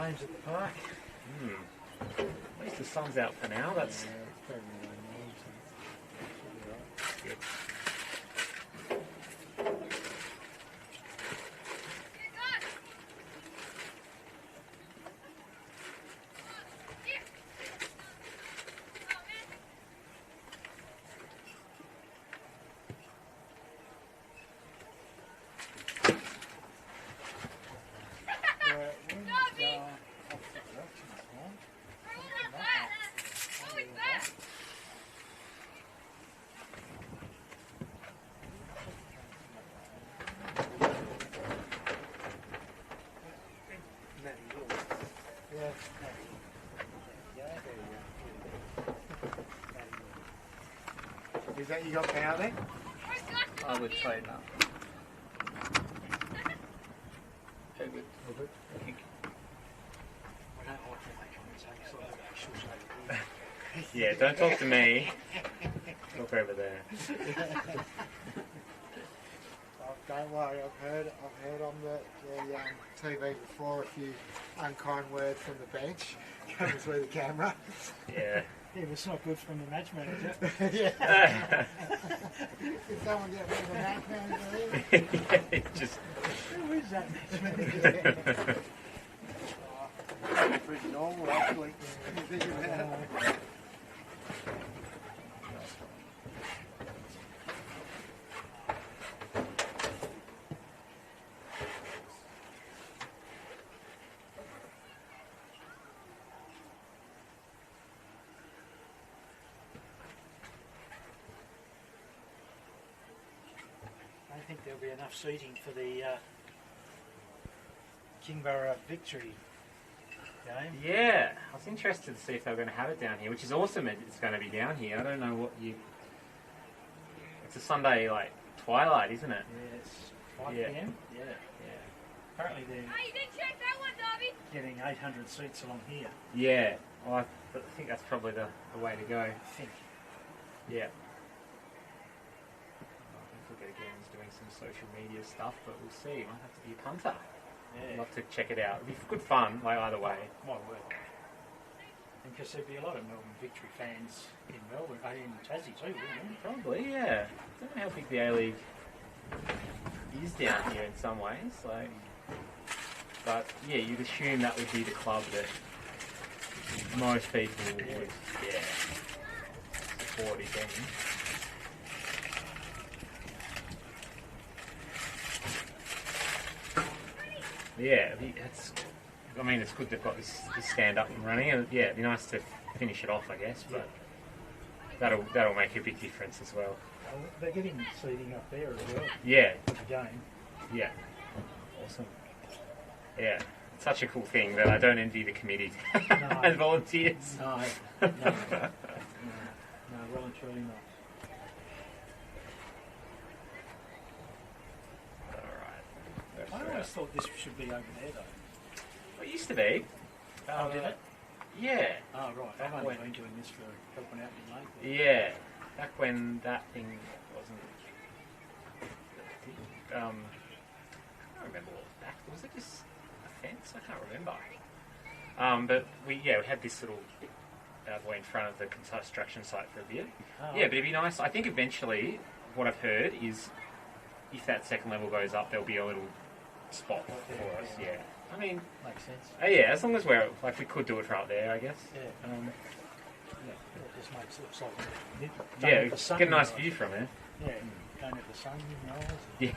games at the park. At least the sun's out for now. That's good. Is that you got power there? I would say no. Very good. Thank you. I don't like to make comments, so I should say. Yeah, don't talk to me. Look over there. Oh, don't worry, I've heard on the TV before a few unkind words from the bench coming through the camera. Yeah. Yeah, but it's not good from the match manager. Yeah. If someone get rid of the match manager, Just Who is that match manager? pretty normal actually. When you think about it. I think there'll be enough seating for the Kingborough victory game. yeah. I was interested to see if they were going to have it down here, which is awesome. It's going to be down here. I don't know what you. It's a Sunday like twilight, isn't it? Yeah, it's 5 Yeah. p.m. Yeah. Apparently they're Hey, you didn't check that one, Darby. getting 800 seats along here, Yeah. Well, I think that's probably the way to go. I think. Yeah. I think again is doing some social media stuff, but we'll see. Might have to be a punter. I'd Yeah, love to check it out. It'd be good fun, like either way. my word. And because there'd be a lot of Melbourne victory fans in Melbourne, in Tassie too, wouldn't there? Probably, yeah. I don't know how big the A-League is down here in some ways. Like, but yeah, you'd assume that would be the club that most people would, support again. Yeah, I mean, it's good they've got this stand up and running. And yeah, it'd be nice to finish it off, I guess, but that'll make a big difference as well. Oh, they're getting seating up there as well Yeah, for the game. yeah, awesome. Yeah, it's such a cool thing that I don't envy the committee and volunteers. No, no, well and truly not. All I right. always thought this should be over there though. Well, it used to be. Oh, did it? Yeah, Oh, right. I've only been doing this for helping out my mate. yeah. Back when that thing wasn't. I can't remember what was back. Was it just a fence? I can't remember. But we had this little boy in front of the construction site for a bit. Oh, Yeah, but it'd be nice. I think eventually, what I've heard is, if that second level goes up, there'll be a little spot for us. Yeah, I mean, makes sense. yeah, as long as we're like we could do it right there, I guess. Yeah. It just makes it look like Yeah, have the sun get a nice rise. view from it. Yeah, don't have the sun rise. Yeah.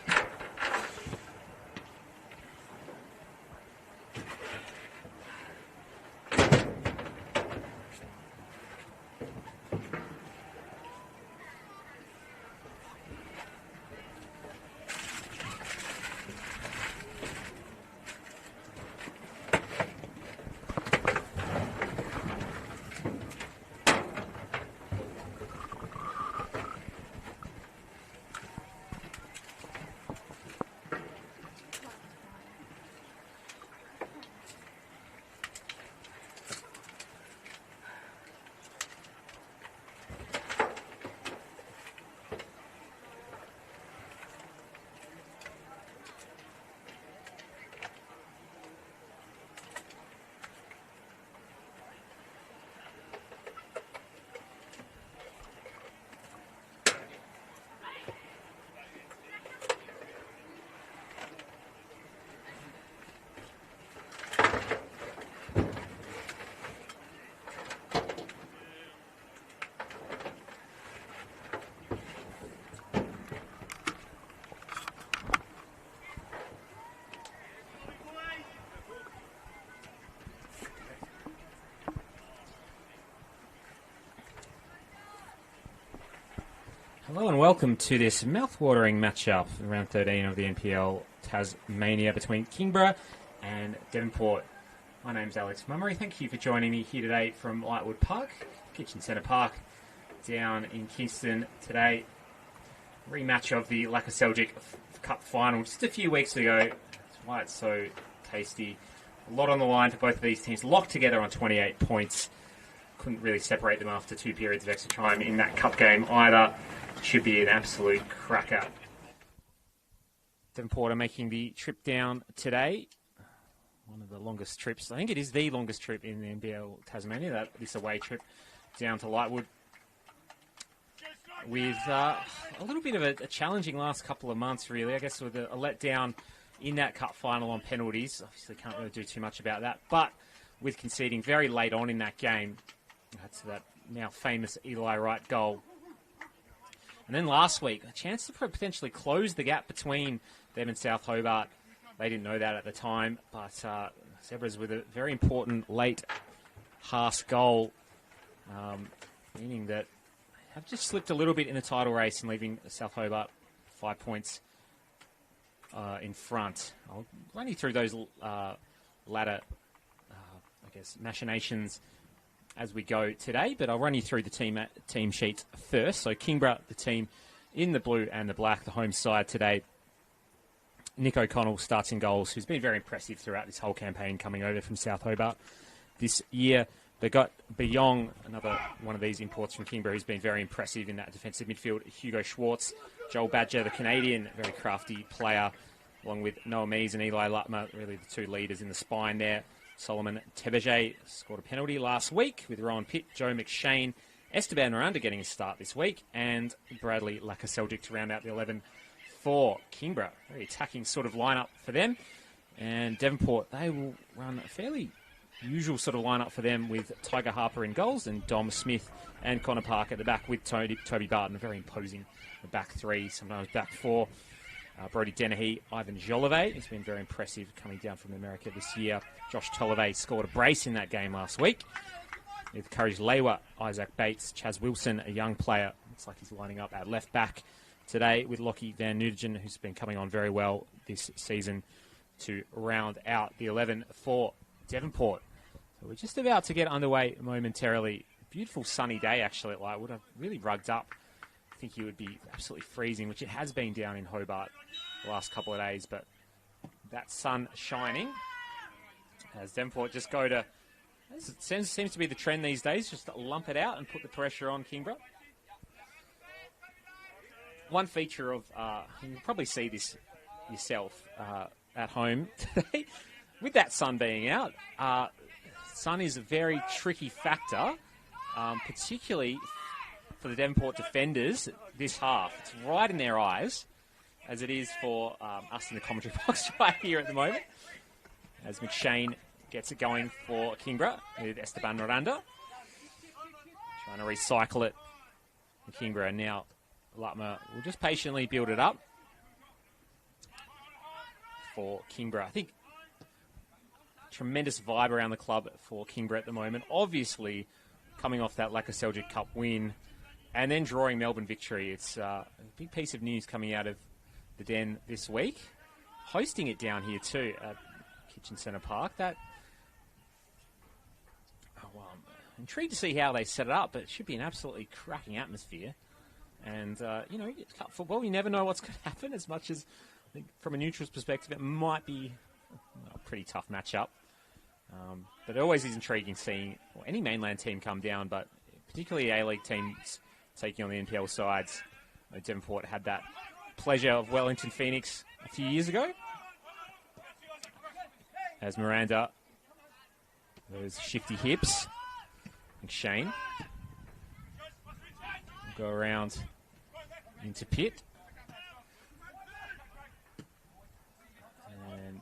Hello and welcome to this mouth-watering matchup, round 13 of the NPL Tasmania between Kingborough and Devonport. My name's Alex Mummery. Thank you for joining me here today from Lightwood Park, Kitchen Centre Park, down in Kingston today. Rematch of the Lacca Seljuk Cup final just a few weeks ago. That's why it's so tasty. A lot on the line for both of these teams, locked together on 28 points. Couldn't really separate them after 2 periods of extra time in that cup game either. Should be an absolute cracker. Devonport are making the trip down today. One of the longest trips. I think it is the longest trip in the NPL Tasmania, this away trip down to Lightwood. With a little bit of a challenging last couple of months, really. I guess with a letdown in that cup final on penalties. Obviously can't really do too much about that. But with conceding very late on in that game, that's that now famous Eli Wright goal. And then last week, a chance to potentially close the gap between them and South Hobart. They didn't know that at the time, but Zebras with a very important late Haas goal, meaning that they have just slipped a little bit in the title race and leaving South Hobart 5 points in front. I'll run you through those latter, machinations as we go today, but I'll run you through the team sheets first. So Kingborough, the team in the blue and the black, the home side today. Nick O'Connell starts in goals, who's been very impressive throughout this whole campaign coming over from South Hobart this year. They've got Beyong, another one of these imports from Kingborough, who's been very impressive in that defensive midfield. Hugo Schwartz, Joel Badger, the Canadian, very crafty player, along with Noah Mees and Eli Lutmer, really the two leaders in the spine there. Solomon Tebeje scored a penalty last week with Rowan Pitt, Joe McShane, Esteban Miranda getting a start this week, and Bradley Lacca Seljuk to round out the 11 for Kingborough. Very attacking sort of lineup for them. And Devonport, they will run a fairly usual sort of lineup for them with Tiger Harper in goals and Dom Smith and Connor Park at the back with Toby Barton, very imposing the back three, sometimes back four. Brody Dennehy, Ivan Jolivet, he's been very impressive coming down from America this year. Josh Tolliver scored a brace in that game last week. With Courage Lewa, Isaac Bates, Chaz Wilson, a young player. Looks like he's lining up at left back today with Lockie Van Nuytgen, who's been coming on very well this season to round out the 11 for Devonport. So we're just about to get underway momentarily. Beautiful sunny day actually at Lightwood. I've really rugged up. I think it would be absolutely freezing, which it has been down in Hobart the last couple of days, but that sun shining as Devonport just go to, it seems to be the trend these days, just to lump it out and put the pressure on Kingborough. One feature of, you can probably see this yourself at home today, with that sun being out, sun is a very tricky factor, particularly for the Devonport defenders this half. It's right in their eyes, as it is for us in the commentary box right here at the moment, as McShane gets it going for Kingborough with Esteban Miranda. Trying to recycle it for Kingborough. Now Lutmer will just patiently build it up for Kingborough. I think tremendous vibe around the club for Kingborough at the moment. Obviously, coming off that Lacca Seljuk Cup win and then drawing Melbourne victory. It's a big piece of news coming out of the Den this week. Hosting it down here too at Kitchen Centre Park. I'm intrigued to see how they set it up, but it should be an absolutely cracking atmosphere. And, cup football, you never know what's going to happen, as much as I think from a neutral's perspective it might be a pretty tough matchup. But it always is intriguing seeing any mainland team come down, but particularly A-League teams taking on the NPL sides. Devonport had that pleasure of Wellington Phoenix a few years ago. As Miranda, those shifty hips. McShane go around into Pitt. And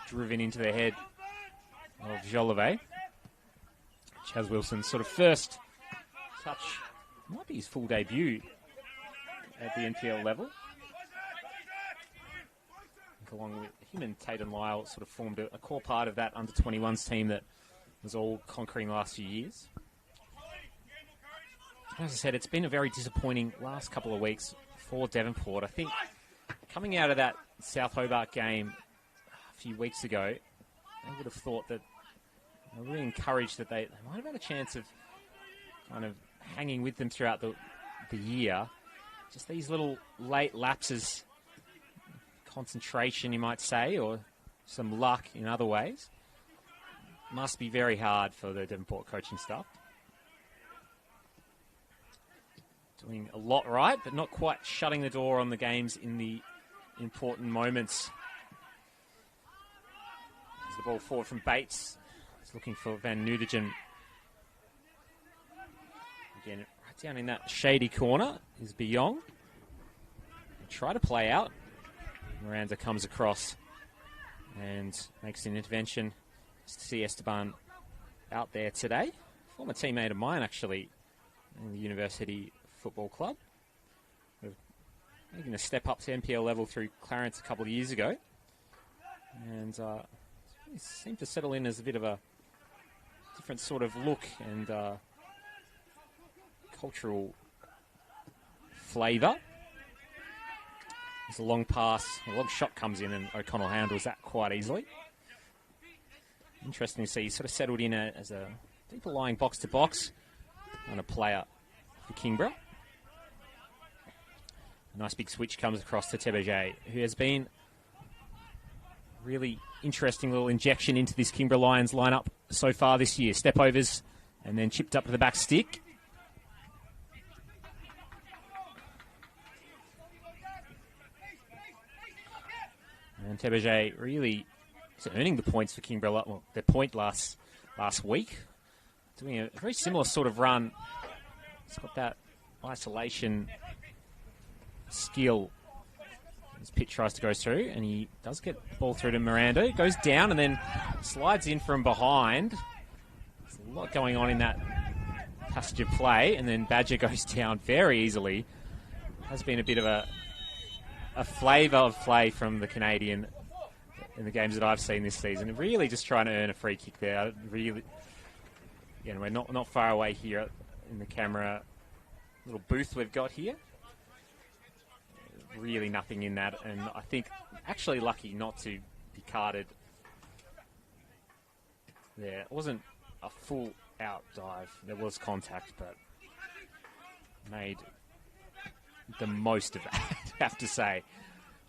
driven into the head of Jolivet. Chaz Wilson's sort of first touch, might be his full debut at the NPL level. Along with him and Tatum Lyle sort of formed a core part of that under-21s team that was all conquering the last few years. as I said, it's been a very disappointing last couple of weeks for Devonport. I think coming out of that South Hobart game a few weeks ago, they would have thought that they were really encouraged that they might have had a chance of kind of hanging with them throughout the year. Just these little late lapses, concentration, you might say, or some luck in other ways, must be very hard for the Devonport coaching staff. Doing a lot right, but not quite shutting the door on the games in the important moments. As the ball forward from Bates. He's looking for Van Nudegen. Again, right down in that shady corner is Beyong. Try to play out. Miranda comes across and makes an intervention. Just to see Esteban out there today. Former teammate of mine, actually, in the University Football Club. Making a step up to NPL level through Clarence a couple of years ago. And he seemed to settle in as a bit of a different sort of look and cultural flavour. There's a long pass, a long shot comes in and O'Connell handles that quite easily. Interesting to see, he's sort of settled in as a deeper lying box-to-box on a player for Kingborough. A nice big switch comes across to Tebeje, who has been really interesting little injection into this Kingborough Lions lineup so far this year. Step-overs and then chipped up to the back stick. And Tebeje really is earning the points for Kingborough. Well, their point last week. Doing a very similar sort of run. He's got that isolation skill. His pitch tries to go through, and he does get the ball through to Miranda. It goes down and then slides in from behind. There's a lot going on in that passage of play, and then Badger goes down very easily. Has been a bit of a flavour of play from the Canadian in the games that I've seen this season. Really just trying to earn a free kick there. Really, you know, we're not far away here in the camera little booth we've got here. Really nothing in that, and I think actually lucky not to be carded there. It wasn't a full out dive. There was contact, but made the most of that, I have to say.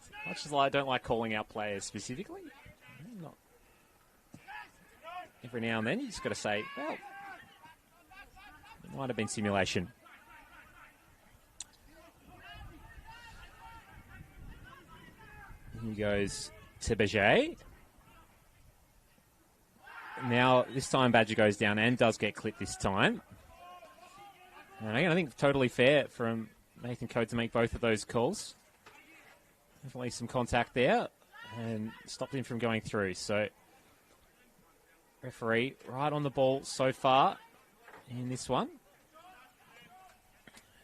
As much as I don't like calling out players specifically, not every now and then you just got to say, well, it might have been simulation. Here goes Tebeje. Now, this time Badger goes down and does get clipped this time. And again, I think totally fair from Nathan Code to make both of those calls. Definitely some contact there and stopped him from going through. So, referee right on the ball so far in this one.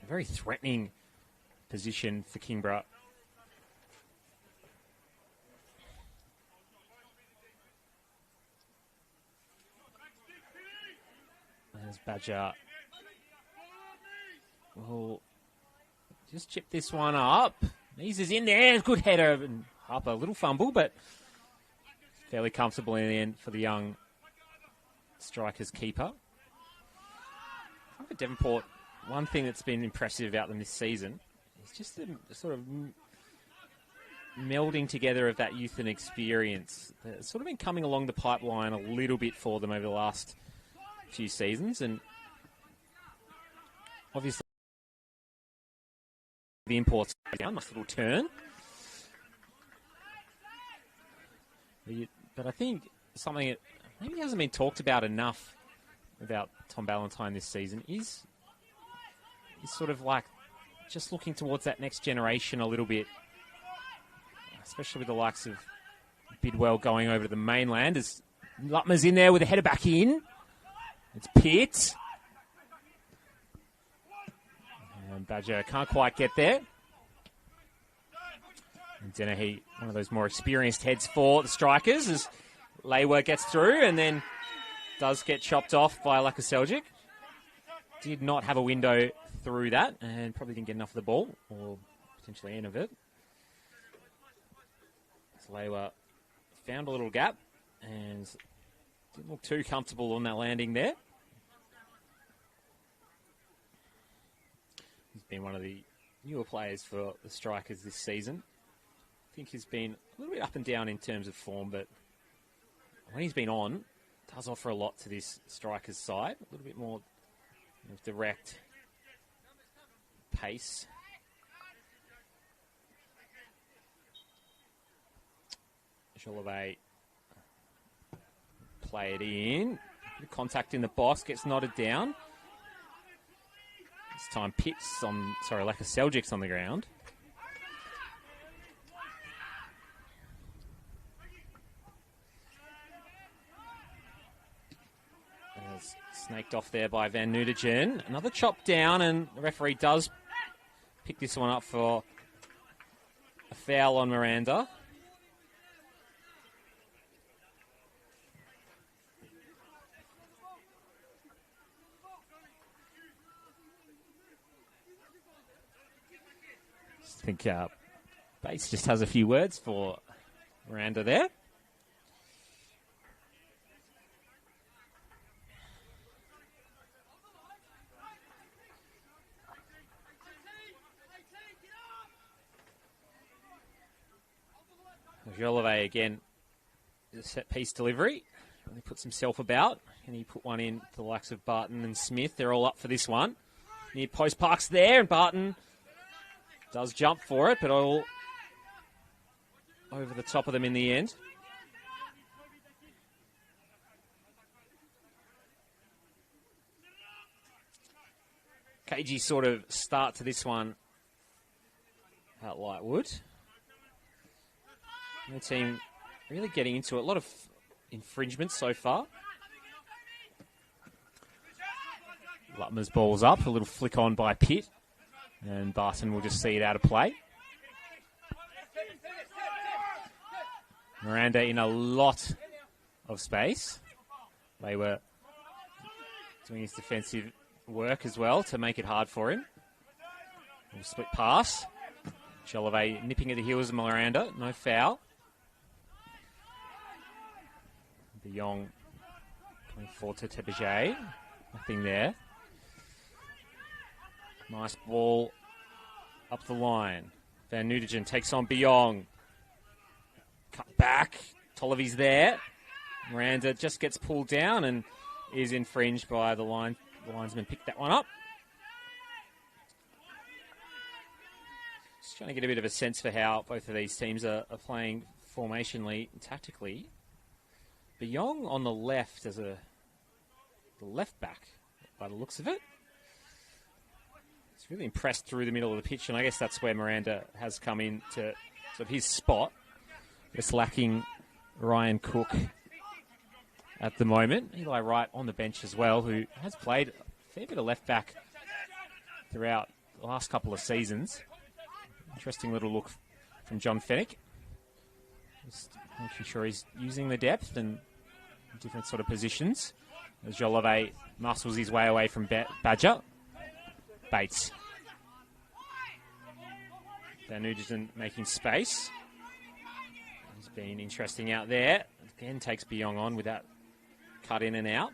A very threatening position for Kingborough. There's Badger. Will just chip this one up. Eases in there. Good header. And Harper, a little fumble, but fairly comfortable in the end for the young striker's keeper. I think for Devonport, one thing that's been impressive about them this season is just the sort of melding together of that youth and experience. It's sort of been coming along the pipeline a little bit for them over the last few seasons, and obviously the imports down, nice little turn. But I think something that maybe hasn't been talked about enough about Tom Ballantyne this season is sort of like just looking towards that next generation a little bit, especially with the likes of Bidwell going over to the mainland as Lutmer's in there with a header back in. It's Pitt. And Badger can't quite get there. And Dennehy, one of those more experienced heads for the strikers, as Lewa gets through and then does get chopped off by Lakaseljic. Did not have a window through that and probably didn't get enough of the ball, or potentially any of it. So they found a little gap and didn't look too comfortable on that landing there. He's been one of the newer players for the Strikers this season. I think he's been a little bit up and down in terms of form, but when he's been on, does offer a lot to this Strikers side. A little bit more direct pace. Jolivet play it in. Contact in the box, gets knotted down. This time Pitt's like a Seljic's on the ground. Snaked off there by Van Nuytgen. Another chop down, and the referee does pick this one up for a foul on Miranda. I think Bates just has a few words for Miranda there. Jolivet again, set piece delivery. He puts himself about, and he put one in to the likes of Barton and Smith. They're all up for this one. Near post Park's there, and Barton does jump for it, but all over the top of them in the end. Cagey sort of start to this one at Lightwood. The team really getting into it. A lot of infringements so far. Lutmer's ball's up. A little flick on by Pitt. And Barton will just see it out of play. Miranda in a lot of space. They were doing his defensive work as well to make it hard for him. Little split pass. Jolivet nipping at the heels of Miranda. No foul. De Jong going forward to Tebeget. Nothing there. Nice ball up the line. Van Nuytgen takes on Biong. Cut back. Tolliver's there. Miranda just gets pulled down and is infringed by the line. The linesman picked that one up. Just trying to get a bit of a sense for how both of these teams are playing formationally and tactically. Biong on the left as the left back, by the looks of it. He's really impressed through the middle of the pitch, and I guess that's where Miranda has come in to sort of his spot. Just lacking Ryan Cook at the moment. Eli Wright on the bench as well, who has played a fair bit of left back throughout the last couple of seasons. Interesting little look from John Fennick. Just making sure he's using the depth and different sort of positions. As Jolivet muscles his way away from Badger. Bates. Van Nuytgen making space. He's been interesting out there. Again, takes Biong on with that cut in and out.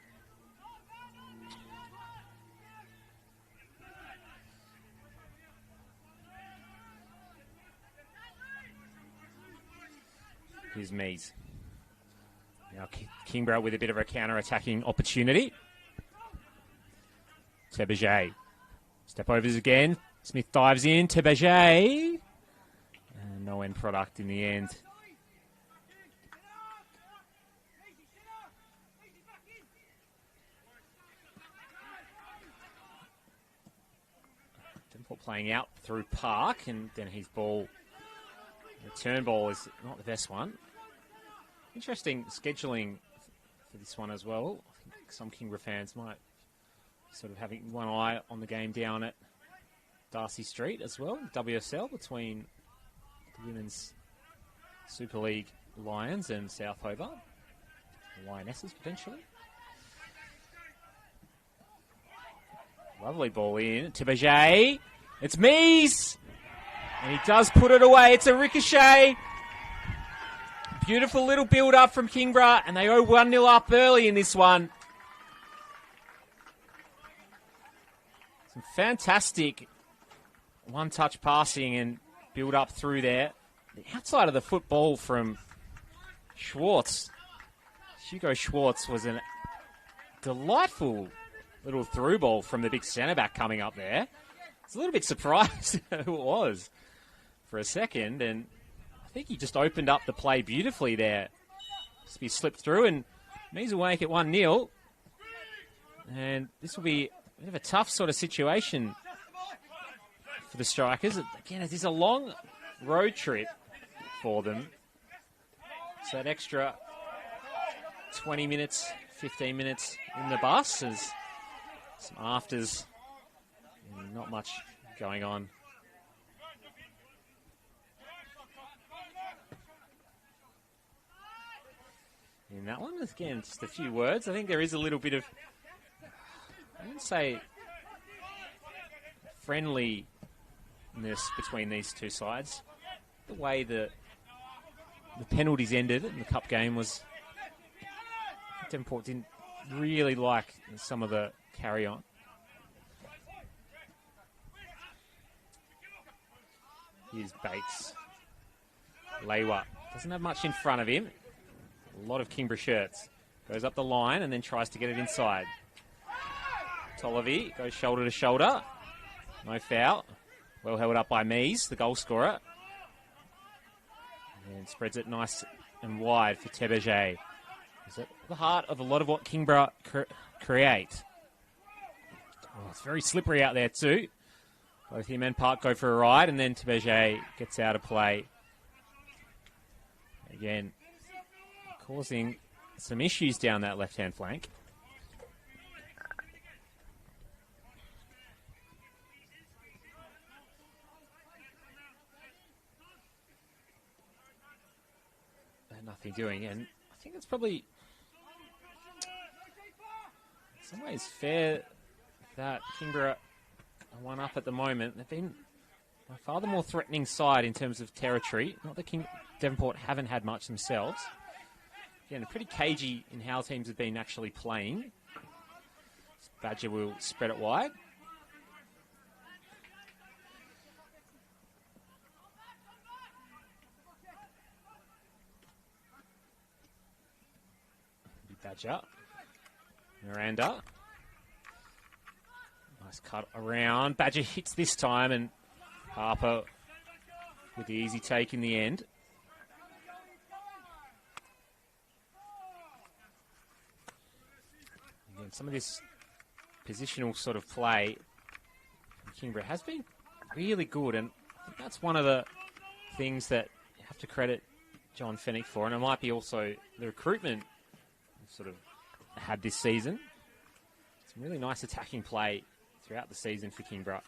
Here's Mees. Now Kingborough with a bit of a counter-attacking opportunity. Tebeget. Step overs again. Smith dives in. Tebeget. And no end product in the end. Devonport playing out through Park, and then his ball, return ball, is not the best one. Interesting scheduling for this one as well. I think some Kingborough fans might sort of having one eye on the game down at Darcy Street as well. WSL between the Women's Super League Lions and South Hobart. The Lionesses potentially. Lovely ball in. Tibajay. It's Mies. And he does put it away. It's a ricochet. Beautiful little build-up from Kingborough. And they go 1-0 up early in this one. Some fantastic one-touch passing and build-up through there. The outside of the football from Schwartz. Hugo Schwartz was a delightful little through ball from the big centre-back coming up there. I was a little bit surprised who it was for a second, and I think he just opened up the play beautifully there. Just be slipped through, and Mies will make it 1-0. And this will be a bit of a tough sort of situation for the Strikers. Again, it is a long road trip for them. So that extra 20 minutes, 15 minutes in the bus is some afters and not much going on. In that one, again, just a few words. I think there is a little bit of, I wouldn't say friendliness between these two sides. The way the penalties ended in the cup game was, Devonport didn't really like some of the carry on. Here's Bates. Lewa doesn't have much in front of him. A lot of Kingborough shirts. Goes up the line and then tries to get it inside. Tolliver goes shoulder to shoulder. No foul. Well held up by Mies, the goal scorer. And spreads it nice and wide for Tebejay. Is at the heart of a lot of what Kingborough create. Oh, it's very slippery out there too. Both him and Park go for a ride, and then Tebejay gets out of play. Again, causing some issues down that left-hand flank. Nothing doing, and I think it's probably in some ways fair that Kingborough are one up at the moment. They've been by far the more threatening side in terms of territory. Not that Devonport haven't had much themselves. Again, pretty cagey in how teams have been actually playing. Badger will spread it wide. Badger. Miranda. Nice cut around. Badger hits this time, and Harper with the easy take in the end. Again, some of this positional sort of play from Kingborough has been really good, and I think that's one of the things that you have to credit John Fennick for, and it might be also the recruitment sort of had this season. Some really nice attacking play throughout the season for Kingborough.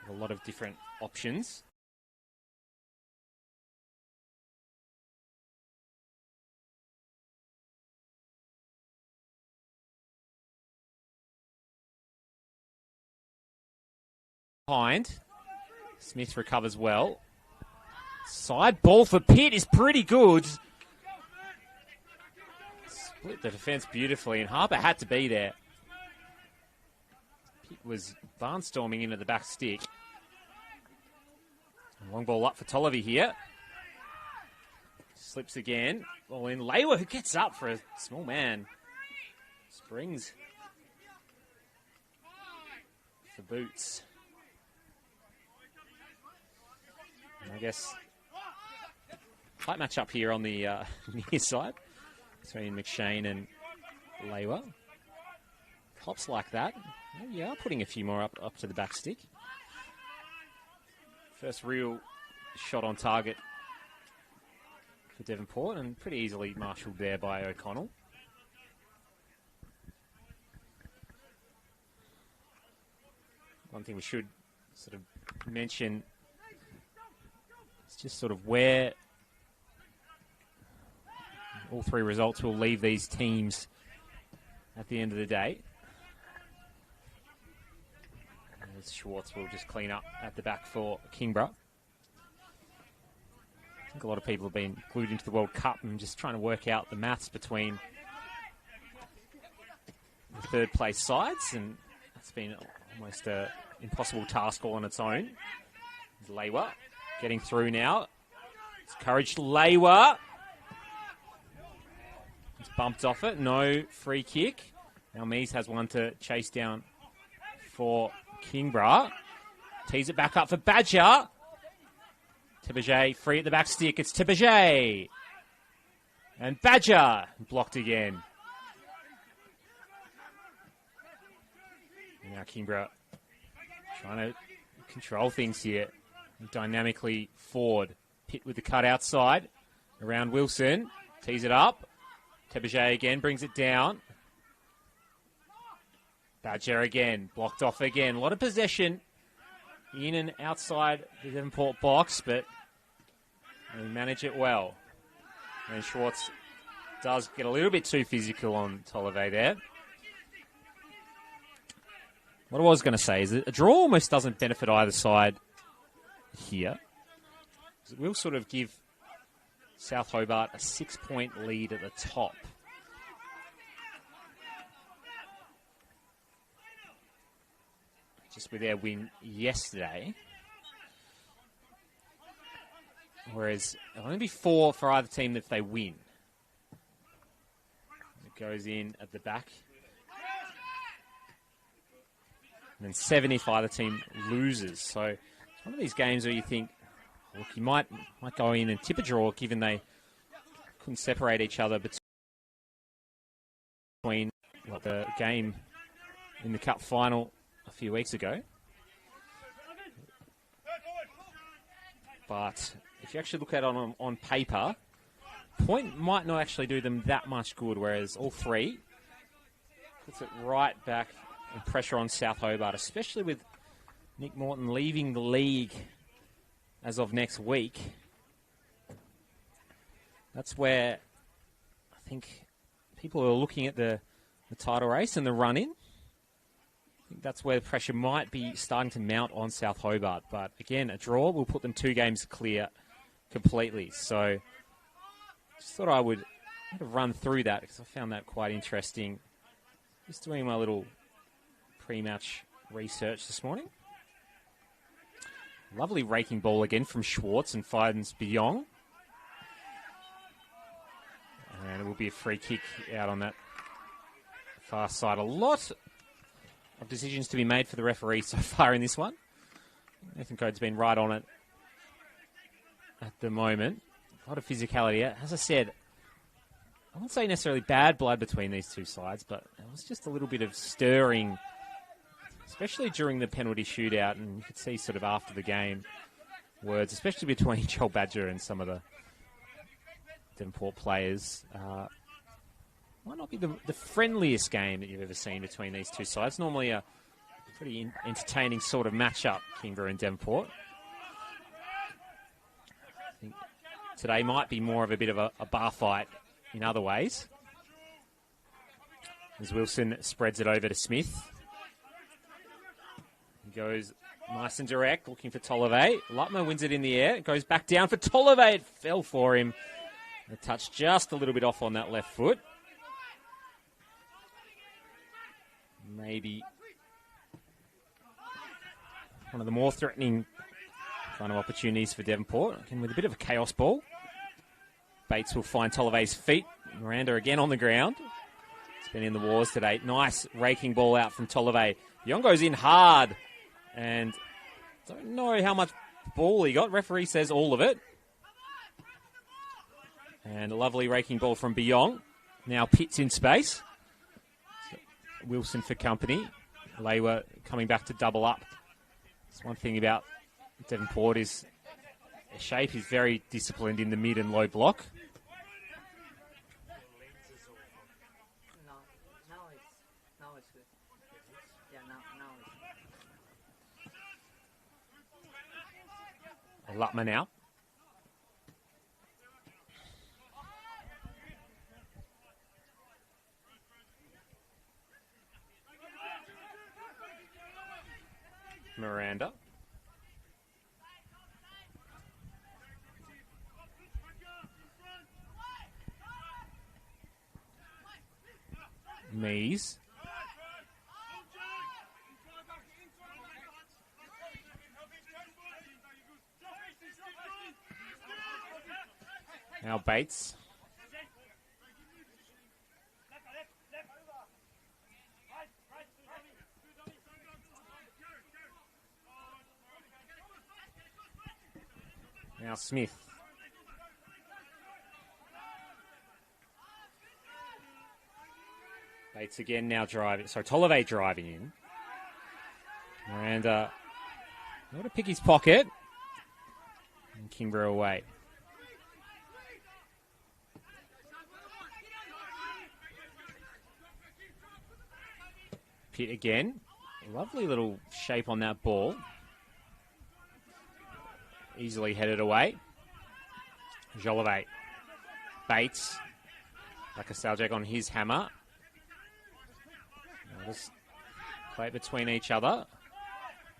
A lot of different options. Behind. Smith recovers well. Side ball for Pitt is pretty good. Split the defence beautifully, and Harper had to be there. Pitt was barnstorming into the back stick. Long ball up for Tolliver here. Slips again. Ball in. Lewa, who gets up for a small man. Springs for Boots. And I guess tight match up here on the near side between McShane and Lewa. Pops like that. Well, you are putting a few more up to the back stick. First real shot on target for Devonport, and pretty easily marshalled there by O'Connell. One thing we should sort of mention is just sort of where all three results will leave these teams at the end of the day. As Schwartz will just clean up at the back for Kingborough. I think a lot of people have been glued into the World Cup and just trying to work out the maths between the third place sides, and that's been almost an impossible task all on its own. Lewa getting through now. It's courage to Lewa. It's bumped off it. No free kick. Now Mees has one to chase down for Kingborough. Tees it back up for Badger. Tiberget free at the back stick. It's Tiberget. And Badger blocked again. And now Kingborough trying to control things here. Dynamically forward. Pitt with the cut outside. Around Wilson. Tees it up. Tiberget again brings it down. Badger again. Blocked off again. A lot of possession in and outside the Devonport box, but they manage it well. And Schwartz does get a little bit too physical on Tolliver there. What I was going to say is that a draw almost doesn't benefit either side here. It will sort of give South Hobart a 6-point lead at the top. Just with their win yesterday. Whereas it'll only be 4 for either team if they win. It goes in at the back. And then 7 if either team loses. So it's one of these games where you think, look, you might go in and tip a draw given they couldn't separate each other between the game in the Cup final a few weeks ago. But if you actually look at it on paper, point might not actually do them that much good, whereas all 3 puts it right back and pressure on South Hobart, especially with Nick Morton leaving the league as of next week. That's where I think people are looking at the title race and the run-in. I think that's where the pressure might be starting to mount on South Hobart. But again, a draw will put them 2 games clear completely. So just thought I would run through that because I found that quite interesting. Just doing my little pre-match research this morning. Lovely raking ball again from Schwartz and finds Beyong. And it will be a free kick out on that far side. A lot of decisions to be made for the referee so far in this one. Nathan Code's been right on it at the moment. A lot of physicality. As I said, I won't say necessarily bad blood between these two sides, but it was just a little bit of stirring, especially during the penalty shootout, and you could see sort of after the game words, especially between Joel Badger and some of the Devonport players. Might not be the friendliest game that you've ever seen between these two sides. Normally a pretty entertaining sort of matchup, Kingborough and Devonport. I think today might be more of a bit of a bar fight in other ways. As Wilson spreads it over to Smith. He goes nice and direct, looking for Tolliver. Lutmer wins it in the air. It goes back down for Tolliver. It fell for him. A touch just a little bit off on that left foot. Maybe one of the more threatening kind of opportunities for Devonport. Again, with a bit of a chaos ball. Bates will find Tolliver's feet. Miranda again on the ground. It's been in the wars today. Nice raking ball out from Tolliver. Young goes in hard. And don't know how much ball he got. Referee says all of it. And a lovely raking ball from Beyong. Now Pitt's in space. Wilson for company. Lewa coming back to double up. That's one thing about Devonport is their shape is very disciplined in the mid and low block. Now it's good. Yeah, now it's good. Lutman now. Miranda. Mees. Now Bates. Now Smith. Bates again now driving. So Tolliver driving in. Miranda able to pick his pocket. And Kingborough away. Pitt again. Lovely little shape on that ball. Easily headed away. Jolivet. Bates. Like a Saljak on his hammer. Now just play it between each other.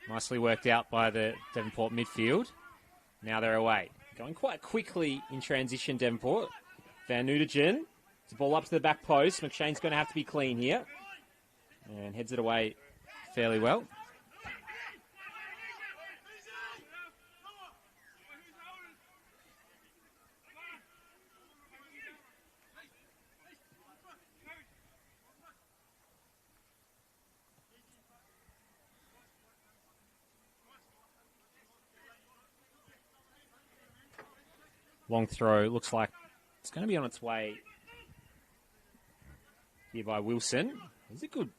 Nicely worked out by the Devonport midfield. Now they're away. Going quite quickly in transition, Devonport. Van Nuytgen. It's a ball up to the back post. McShane's going to have to be clean here. And heads it away fairly well. Long throw. Looks like it's going to be on its way here by Wilson. It's a good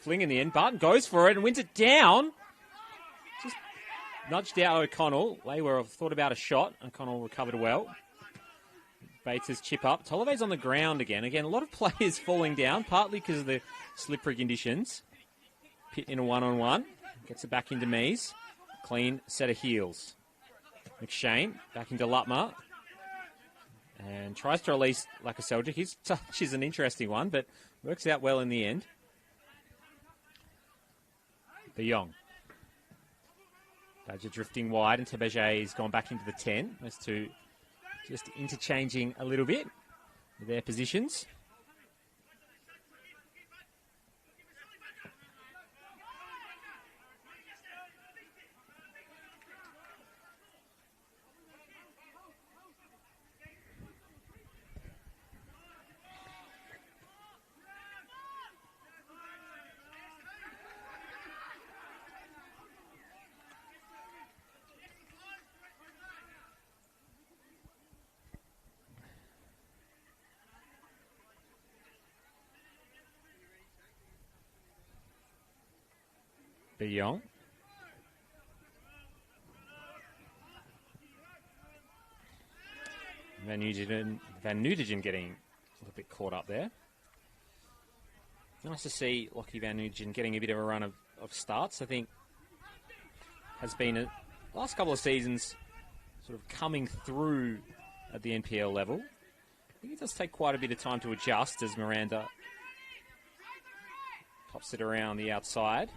fling in the end. Barton goes for it and wins it down. Just nudged out O'Connell. They were thought about a shot. O'Connell recovered well. Bates' chip up. Tolliver's on the ground again. Again, a lot of players falling down, partly because of the slippery conditions. Pitt in a one-on-one. Gets it back into Mees. Clean set of heels. McShane back into Lutmer. And tries to release Lakaseljic. His touch is an interesting one, but works out well in the end. De Jong. Badger drifting wide, and Tebege's gone back into the 10. Those two just interchanging a little bit with their positions. De Jong. Van Nuytgen getting a little bit caught up there. Nice to see Lockie Van Nuytgen getting a bit of a run of starts. I think has been last couple of seasons sort of coming through at the NPL level. I think it does take quite a bit of time to adjust as Miranda pops it around the outside.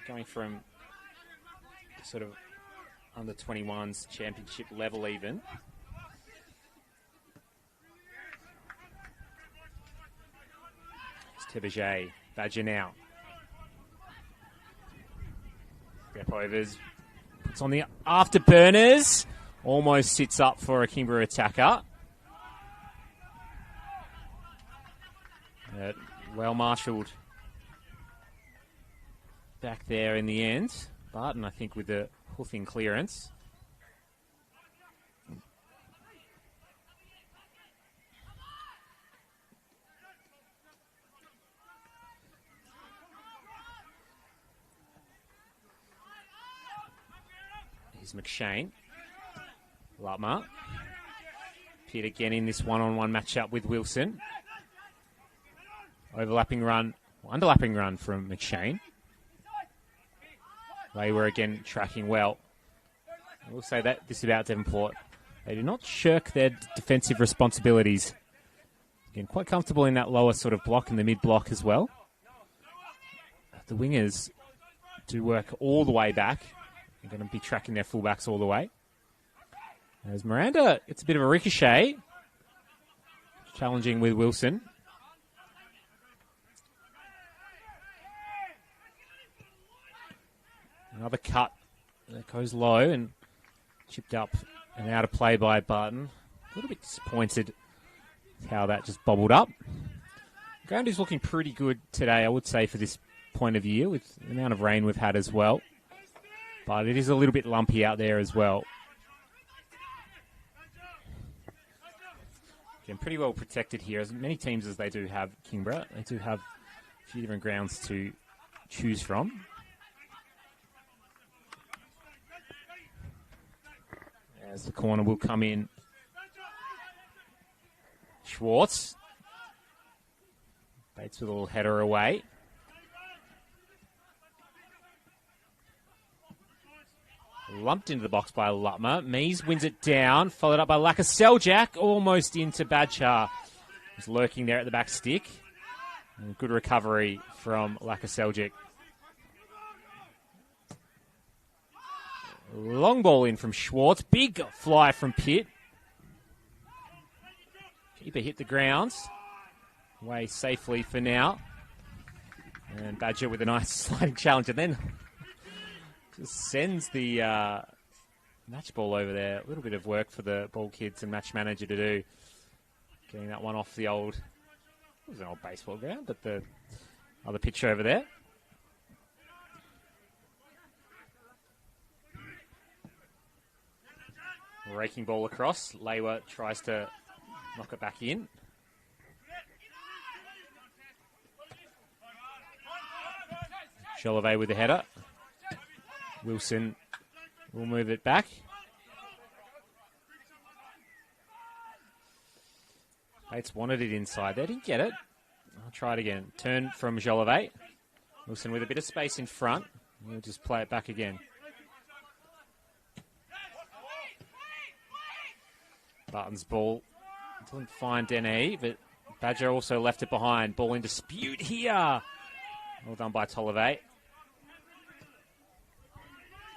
Going from sort of under 21s championship level even. It's Tebege. Badger now. Stepovers. Puts on the afterburners. Almost sits up for a Kingborough attacker. Well marshalled back there in the end. Barton, I think, with the hoofing clearance. Here's McShane. Lutmer. Pitt again in this one-on-one matchup with Wilson. Underlapping run from McShane. They were again tracking well. I will say that this about Devonport. They do not shirk their defensive responsibilities. Again, quite comfortable in that lower sort of block and the mid block as well. The wingers do work all the way back. They're going to be tracking their fullbacks all the way. As Miranda gets a bit of a ricochet. Challenging with Wilson. Another cut that goes low and chipped up and out of play by Barton. A little bit disappointed with how that just bobbled up. Ground is looking pretty good today, I would say, for this point of year, with the amount of rain we've had as well. But it is a little bit lumpy out there as well. Again, pretty well protected here. As many teams as they do have Kingborough, they do have a few different grounds to choose from. As the corner will come in. Schwartz. Bates with a little header away. Lumped into the box by Lutmer. Mees wins it down, followed up by Lakaseljak, almost into Badshar. He's lurking there at the back stick. And good recovery from Lakaseljak. Long ball in from Schwartz. Big fly from Pitt. Keeper hit the grounds. Away safely for now. And Badger with a nice sliding challenge. And then just sends the match ball over there. A little bit of work for the ball kids and match manager to do. Getting that one off the old, it was an old baseball ground, but the other pitch over there. Raking ball across. Lewa tries to knock it back in. Jolivet with the header. Wilson will move it back. Bates wanted it inside there. Didn't get it. I'll try it again. Turn from Jolivet. Wilson with a bit of space in front. We'll just play it back again. Barton's ball didn't find Denny, but Badger also left it behind. Ball in dispute here. Well done by Tollivet.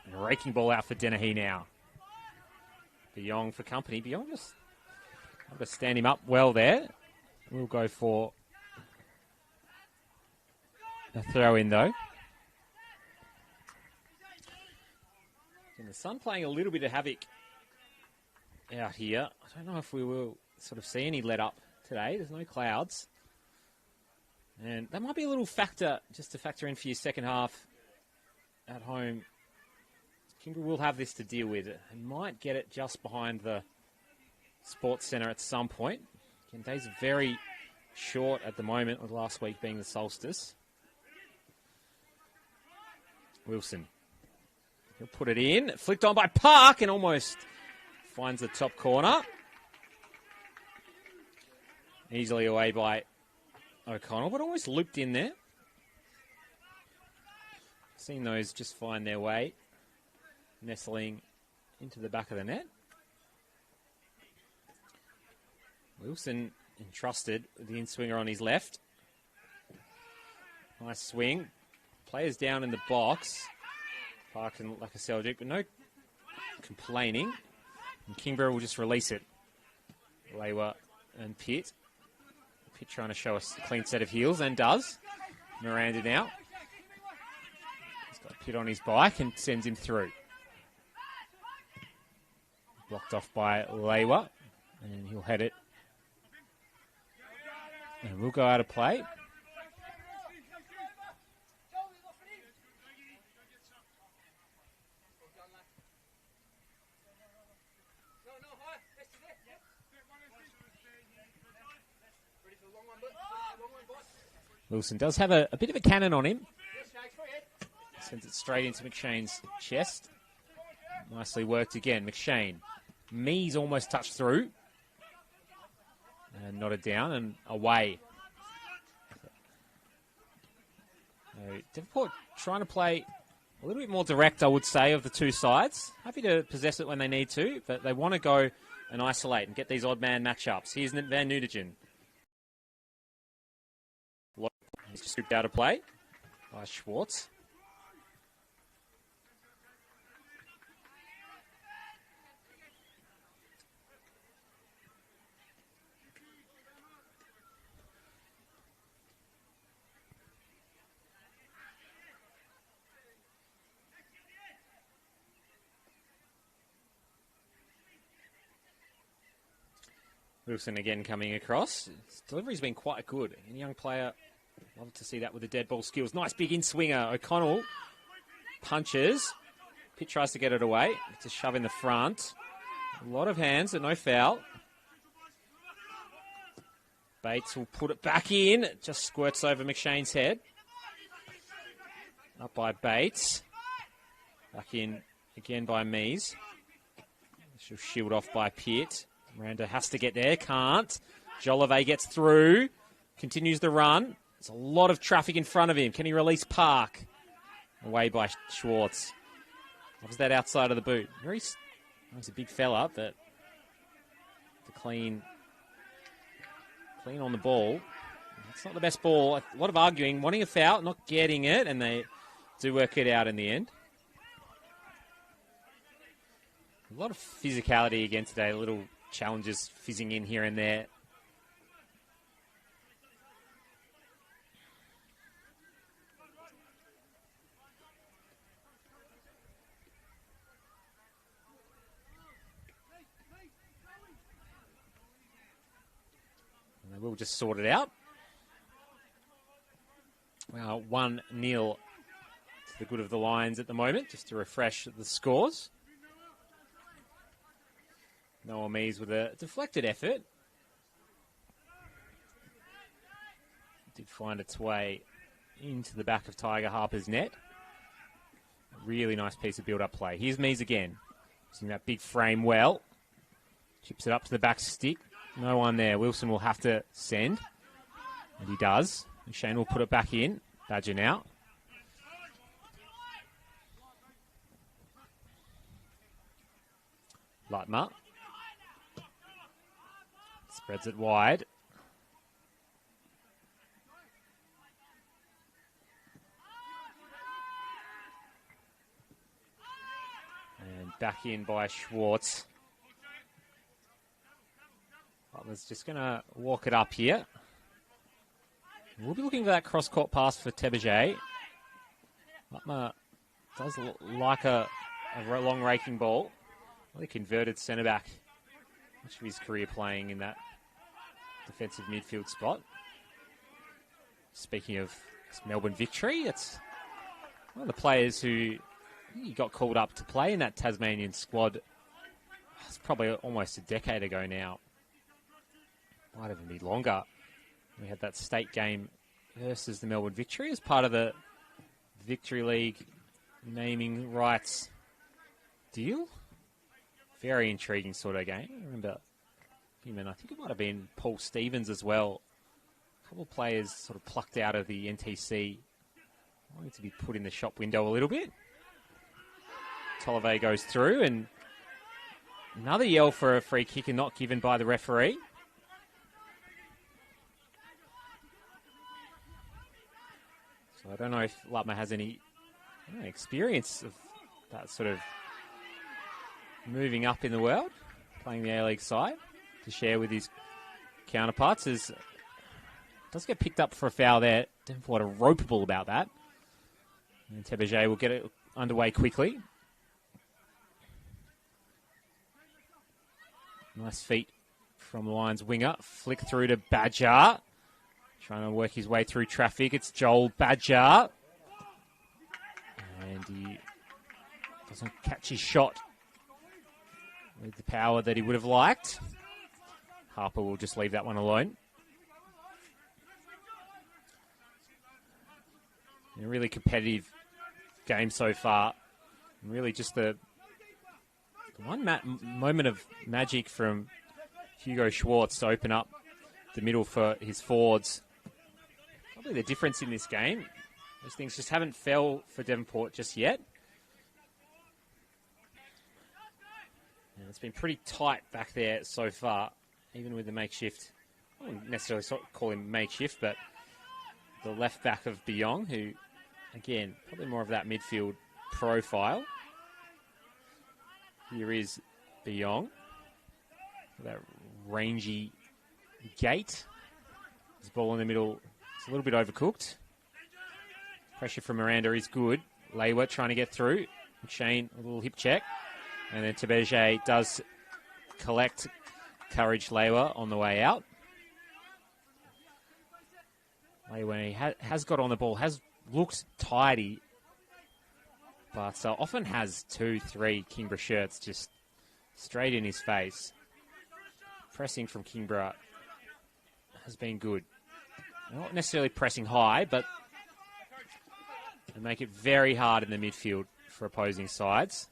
And a raking ball out for Dennehy now. Biong for company. Biong just able to stand him up well there. We'll go for a throw in though. And the sun playing a little bit of havoc out here. I don't know if we will sort of see any let up today. There's no clouds. And that might be a little factor just to factor in for your second half at home. Kingborough will have this to deal with. It might get it just behind the Sports Centre at some point. Again, days are very short at the moment, with last week being the solstice. Wilson. He'll put it in. Flicked on by Park and almost finds the top corner. Easily away by O'Connell, but almost looped in there. Seen those just find their way, nestling into the back of the net. Wilson entrusted with the in-swinger on his left. Nice swing. Players down in the box. Park and Lakaseljak, but no complaining. And Kingborough will just release it. Lewa and Pitt. Pitt trying to show us a clean set of heels, and does. Miranda now. He's got Pitt on his bike and sends him through. Blocked off by Lewa. And he'll head it. And we'll go out of play. Wilson does have a bit of a cannon on him. Sends it straight into McShane's chest. Nicely worked again. McShane. Mees almost touched through. And nodded down and away. Devonport trying to play a little bit more direct, I would say, of the two sides. Happy to possess it when they need to, but they want to go and isolate and get these odd man matchups. Here's Van Nutigen. He's just scooped out of play by Schwartz. Wilson again coming across. His delivery's been quite good. A young player, love to see that with the dead ball skills. Nice big in-swinger. O'Connell punches. Pitt tries to get it away. It's a shove in the front. A lot of hands, but no foul. Bates will put it back in. It just squirts over McShane's head. Up by Bates. Back in again by Mees. She'll shield off by Pitt. Miranda has to get there. Can't. Jolivet gets through. Continues the run. There's a lot of traffic in front of him. Can he release Park? Away by Schwartz. Loves that outside of the boot. He's a big fella, but the clean on the ball. It's not the best ball. A lot of arguing, wanting a foul, not getting it, and they do work it out in the end. A lot of physicality again today. Little challenges fizzing in here and there. And they will just sort it out. Well, 1-0 to the good of the Lions at the moment, just to refresh the scores. Noah Mees with a deflected effort. Did find its way into the back of Tiger Harper's net. A really nice piece of build-up play. Here's Mees again. Using that big frame well. Chips it up to the back stick. No one there. Wilson will have to send. And he does. And Shane will put it back in. Badger now. Lutmer. Spreads it wide. And back in by Schwartz. Butler's just going to walk it up here. We'll be looking for that cross-court pass for Tebeje. Lutmer does like a long raking ball. Well, he converted centre-back. Much of his career playing in that defensive midfield spot. Speaking of Melbourne Victory, it's one of the players who he got called up to play in that Tasmanian squad. It's probably almost a decade ago now. Might even be longer. We had that state game versus the Melbourne Victory as part of the Victory League naming rights deal. Very intriguing sort of game. I remember him, and I think it might have been Paul Stevens as well. A couple of players sort of plucked out of the NTC, wanting to be put in the shop window a little bit. Tolliver goes through, and another yell for a free kick and not given by the referee. So I don't know if Lutmer has any experience of that sort of moving up in the world, playing the A-League side, to share with his counterparts. Does get picked up for a foul there. Devonport are ropeable about that. And Tebeje will get it underway quickly. Nice feet from Lions winger. Flick through to Badger. Trying to work his way through traffic. It's Joel Badger. And he doesn't catch his shot with the power that he would have liked. Harper will just leave that one alone. A really competitive game so far. And really just the one moment of magic from Hugo Schwartz to open up the middle for his forwards. Probably the difference in this game. Those things just haven't fell for Devonport just yet. And it's been pretty tight back there so far, even with the makeshift. I wouldn't necessarily call him makeshift, but the left back of Biong, who, again, probably more of that midfield profile. Here is Biong. That rangy gate. His ball in the middle. It's a little bit overcooked. Pressure from Miranda is good. Lewa trying to get through. McShane, a little hip check. And then Tebeje does collect encourage Lewa on the way out. Lewa has got on the ball, has looked tidy, but often has 2-3 Kingborough shirts just straight in his face. Pressing from Kingborough has been good. Not necessarily pressing high, but they make it very hard in the midfield for opposing sides.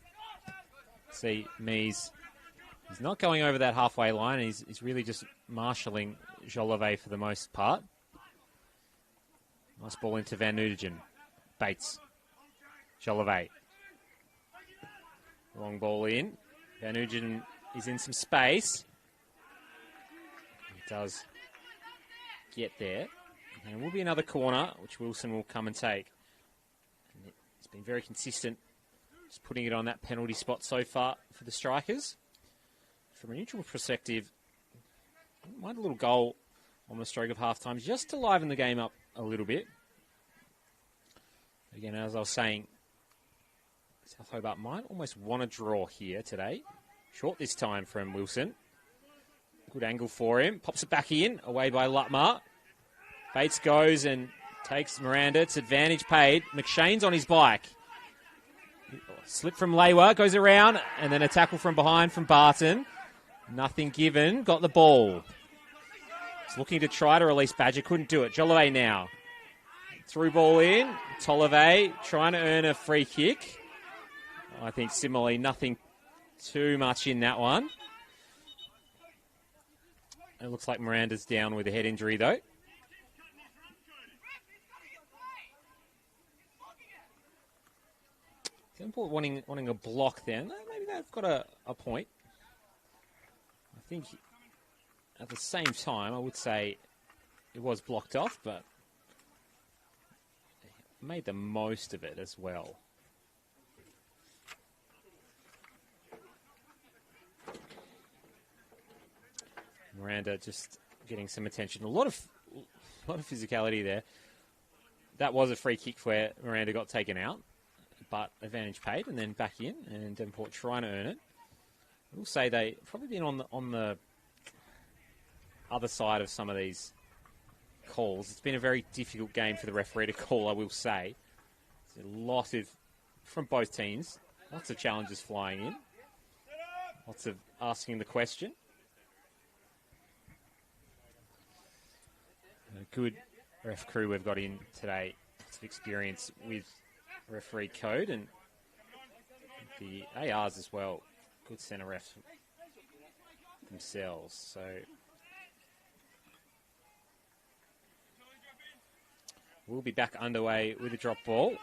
See, Mies, he's not going over that halfway line. He's really just marshalling Jolivet for the most part. Nice ball into Van Nuytgen. Bates. Jolivet. Long ball in. Van Nuytgen is in some space. He does get there. And it will be another corner, which Wilson will come and take. And he's been very consistent, just putting it on that penalty spot so far for the Strikers. From a neutral perspective, I don't mind a little goal on the stroke of half-time, just to liven the game up a little bit. Again, as I was saying, South Hobart might almost want to draw here today. Short this time from Wilson. Good angle for him. Pops it back in, away by Lutmar. Bates goes and takes Miranda. It's advantage paid. McShane's on his bike. Slip from Lewa, goes around, and then a tackle from behind from Barton. Nothing given. Got the ball. He's looking to try to release Badger. Couldn't do it. Jolivet now. Through ball in. Tolliver trying to earn a free kick. I think similarly, nothing too much in that one. It looks like Miranda's down with a head injury, though. Devonport wanting a block there. Maybe they've got a point. I think at the same time, I would say it was blocked off, but made the most of it as well. Miranda just getting some attention. A lot of physicality there. That was a free kick where Miranda got taken out, but advantage paid and then back in, and Devonport trying to earn it. I will say they probably been on the other side of some of these calls. It's been a very difficult game for the referee to call, I will say. There's a lot of, from both teams, lots of challenges flying in. Lots of asking the question. A good ref crew we've got in today. Lots of experience with referee code and the ARs as well. Good centre refs themselves. So we'll be back underway with a drop ball.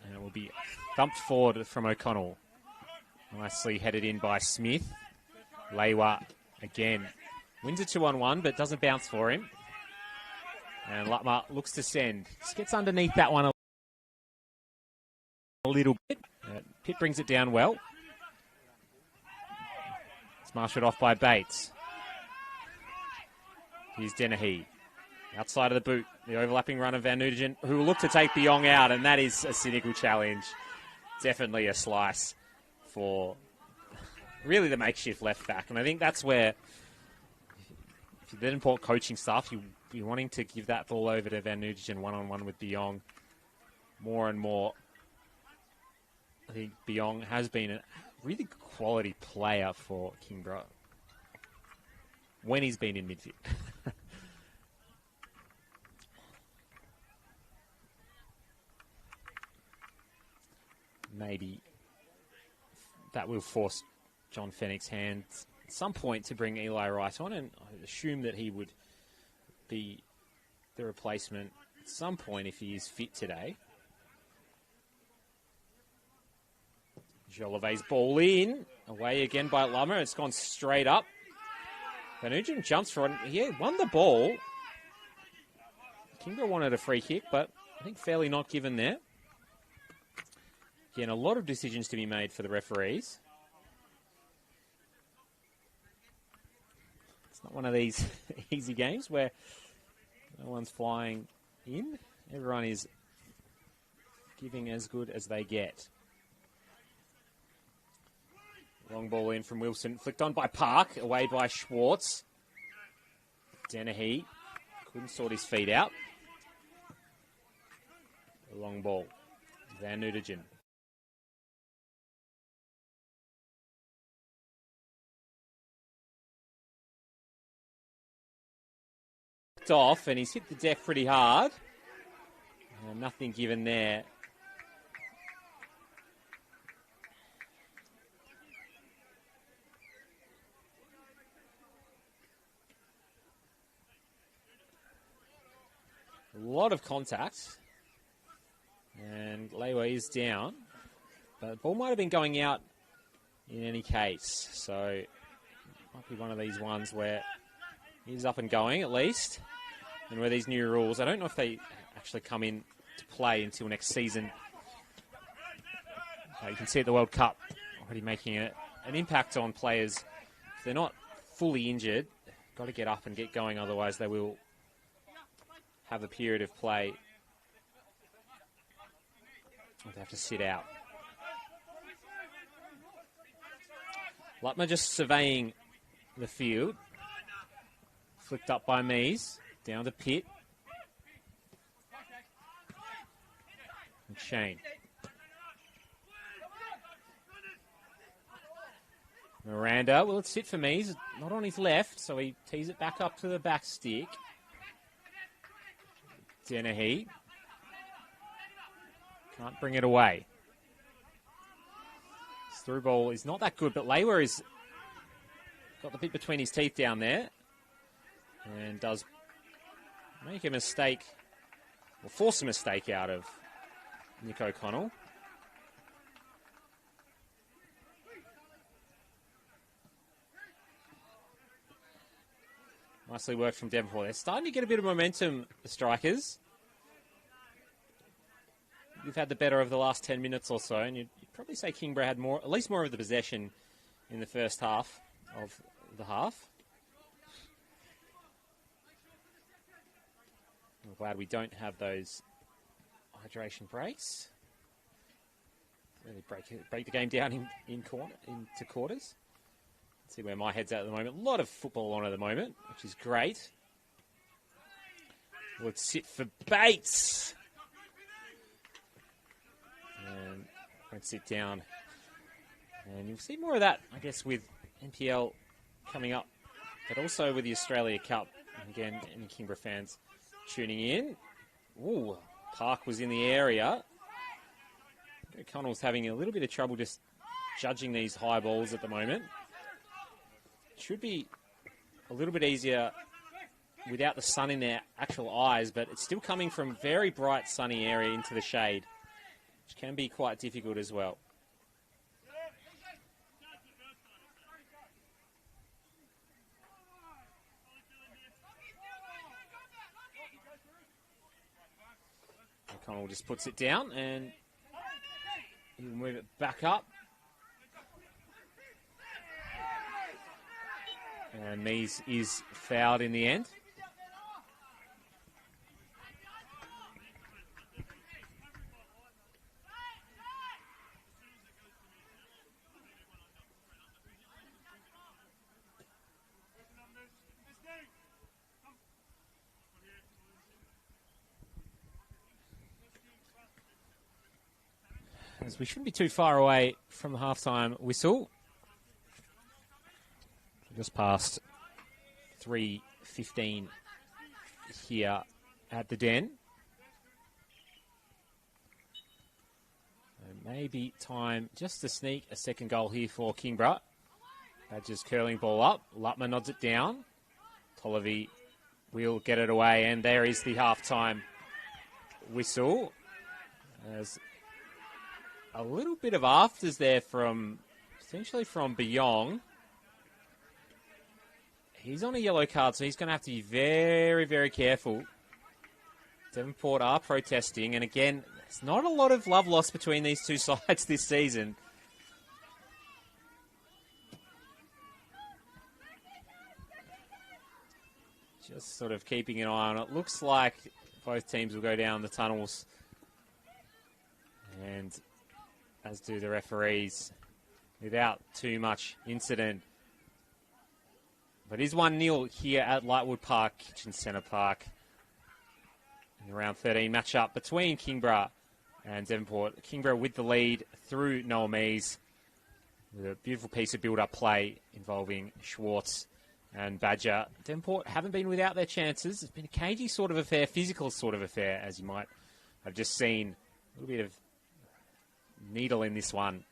And it will be thumped forward from O'Connell. Nicely headed in by Smith. Lewa again. Wins a 2-on-1, but doesn't bounce for him. And Lutmar looks to send. Just gets underneath that one a little bit. Pitt brings it down well. It's marshalled off by Bates. Here's Dennehy. Outside of the boot. The overlapping run of Van Nuytgen, who will look to take Biong out, and that is a cynical challenge. Definitely a slice for really the makeshift left back. And I think that's where, if you're the Devonport coaching staff, you'll be wanting to give that ball over to Van Nuytgen one-on-one with Biong more and more. I think Biong has been a really quality player for Kingborough when he's been in midfield. Maybe that will force John Fennick's hand at some point to bring Eli Wright on, and I assume that he would be the replacement at some point if he is fit today. Jolivet's ball in, away again by Lummer. It's gone straight up. Van Nuytgen jumps for it. He won the ball. Kingborough wanted a free kick, but I think fairly not given there. Again, a lot of decisions to be made for the referees. It's not one of these easy games where no one's flying in. Everyone is giving as good as they get. Long ball in from Wilson. Flicked on by Park. Away by Schwartz. Dennehy couldn't sort his feet out. A long ball. Van Nuytgen. Off, and he's hit the deck pretty hard. Nothing given there. A lot of contact. And Lewa is down. But the ball might have been going out in any case. So, might be one of these ones where he's up and going at least. And with these new rules, I don't know if they actually come in to play until next season. You can see at the World Cup already making an impact on players. If they're not fully injured, got to get up and get going, otherwise they will have a period of play. They have to sit out. Lutmer just surveying the field. Flicked up by Mees. Down to Pitt. And Shane. Miranda, well, it's sit for Mees. Not on his left, so he tees it back up to the back stick. Dennehy. Can't bring it away. His through ball is not that good, but Lewa is got the bit between his teeth down there. And does make a mistake, or force a mistake out of Nick O'Connell. Nicely worked from Devonport. They're starting to get a bit of momentum, the strikers. You've had the better of the last 10 minutes or so, and you'd probably say Kingborough had at least more of the possession in the first half of the half. I'm glad we don't have those hydration breaks. Really break the game down into quarters. Let's see where my head's at the moment. A lot of football on at the moment, which is great. Let's sit for Bates. And won't sit down. And you'll see more of that, I guess, with NPL coming up, but also with the Australia Cup. And again, any Kingborough fans tuning in. Ooh, Park was in the area. O'Connell's having a little bit of trouble just judging these high balls at the moment. Should be a little bit easier without the sun in their actual eyes, but it's still coming from very bright sunny area into the shade, which can be quite difficult as well. O'Connell just puts it down and he'll move it back up. And Mees is fouled in the end. As we shouldn't be too far away from the halftime whistle. Just past 3:15 here at the Den. So maybe time just to sneak a second goal here for Kingborough. Badger's curling ball up. Lutmer nods it down. Tolliver will get it away, and there is the halftime whistle. There's a little bit of afters there from potentially from Beyong. He's on a yellow card, so he's going to have to be very, very careful. Devonport are protesting, and again, there's not a lot of love lost between these two sides this season. Just sort of keeping an eye on it. Looks like both teams will go down the tunnels, and as do the referees. without too much incident. But it is 1-0 here at Lightwood Park, Kitchen Centre Park. In the round 13 matchup between Kingborough and Devonport. Kingborough with the lead through Noah Mees with a beautiful piece of build-up play involving Schwartz and Badger. Devonport haven't been without their chances. It's been a cagey sort of affair, physical sort of affair, as you might have just seen. A little bit of needle in this one.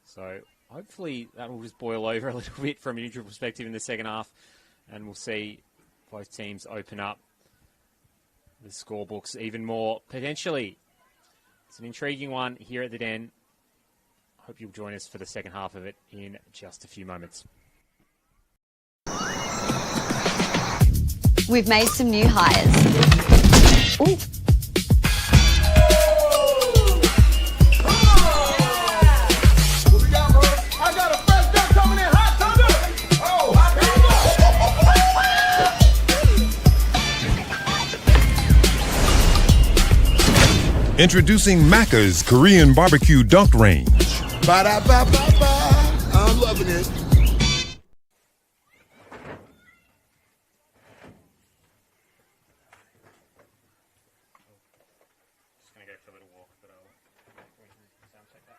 So hopefully that will just boil over a little bit from a neutral perspective in the second half, and we'll see both teams open up the scorebooks even more, potentially. It's an intriguing one here at the Den. Hope you'll join us for the second half of it in just a few moments. We've made some new hires. Ooh. Introducing Macca's Korean Barbecue Dunk Range. Ba-da-ba-ba-ba. I'm loving it. Just going to go for a little walk, but I'll sound check that.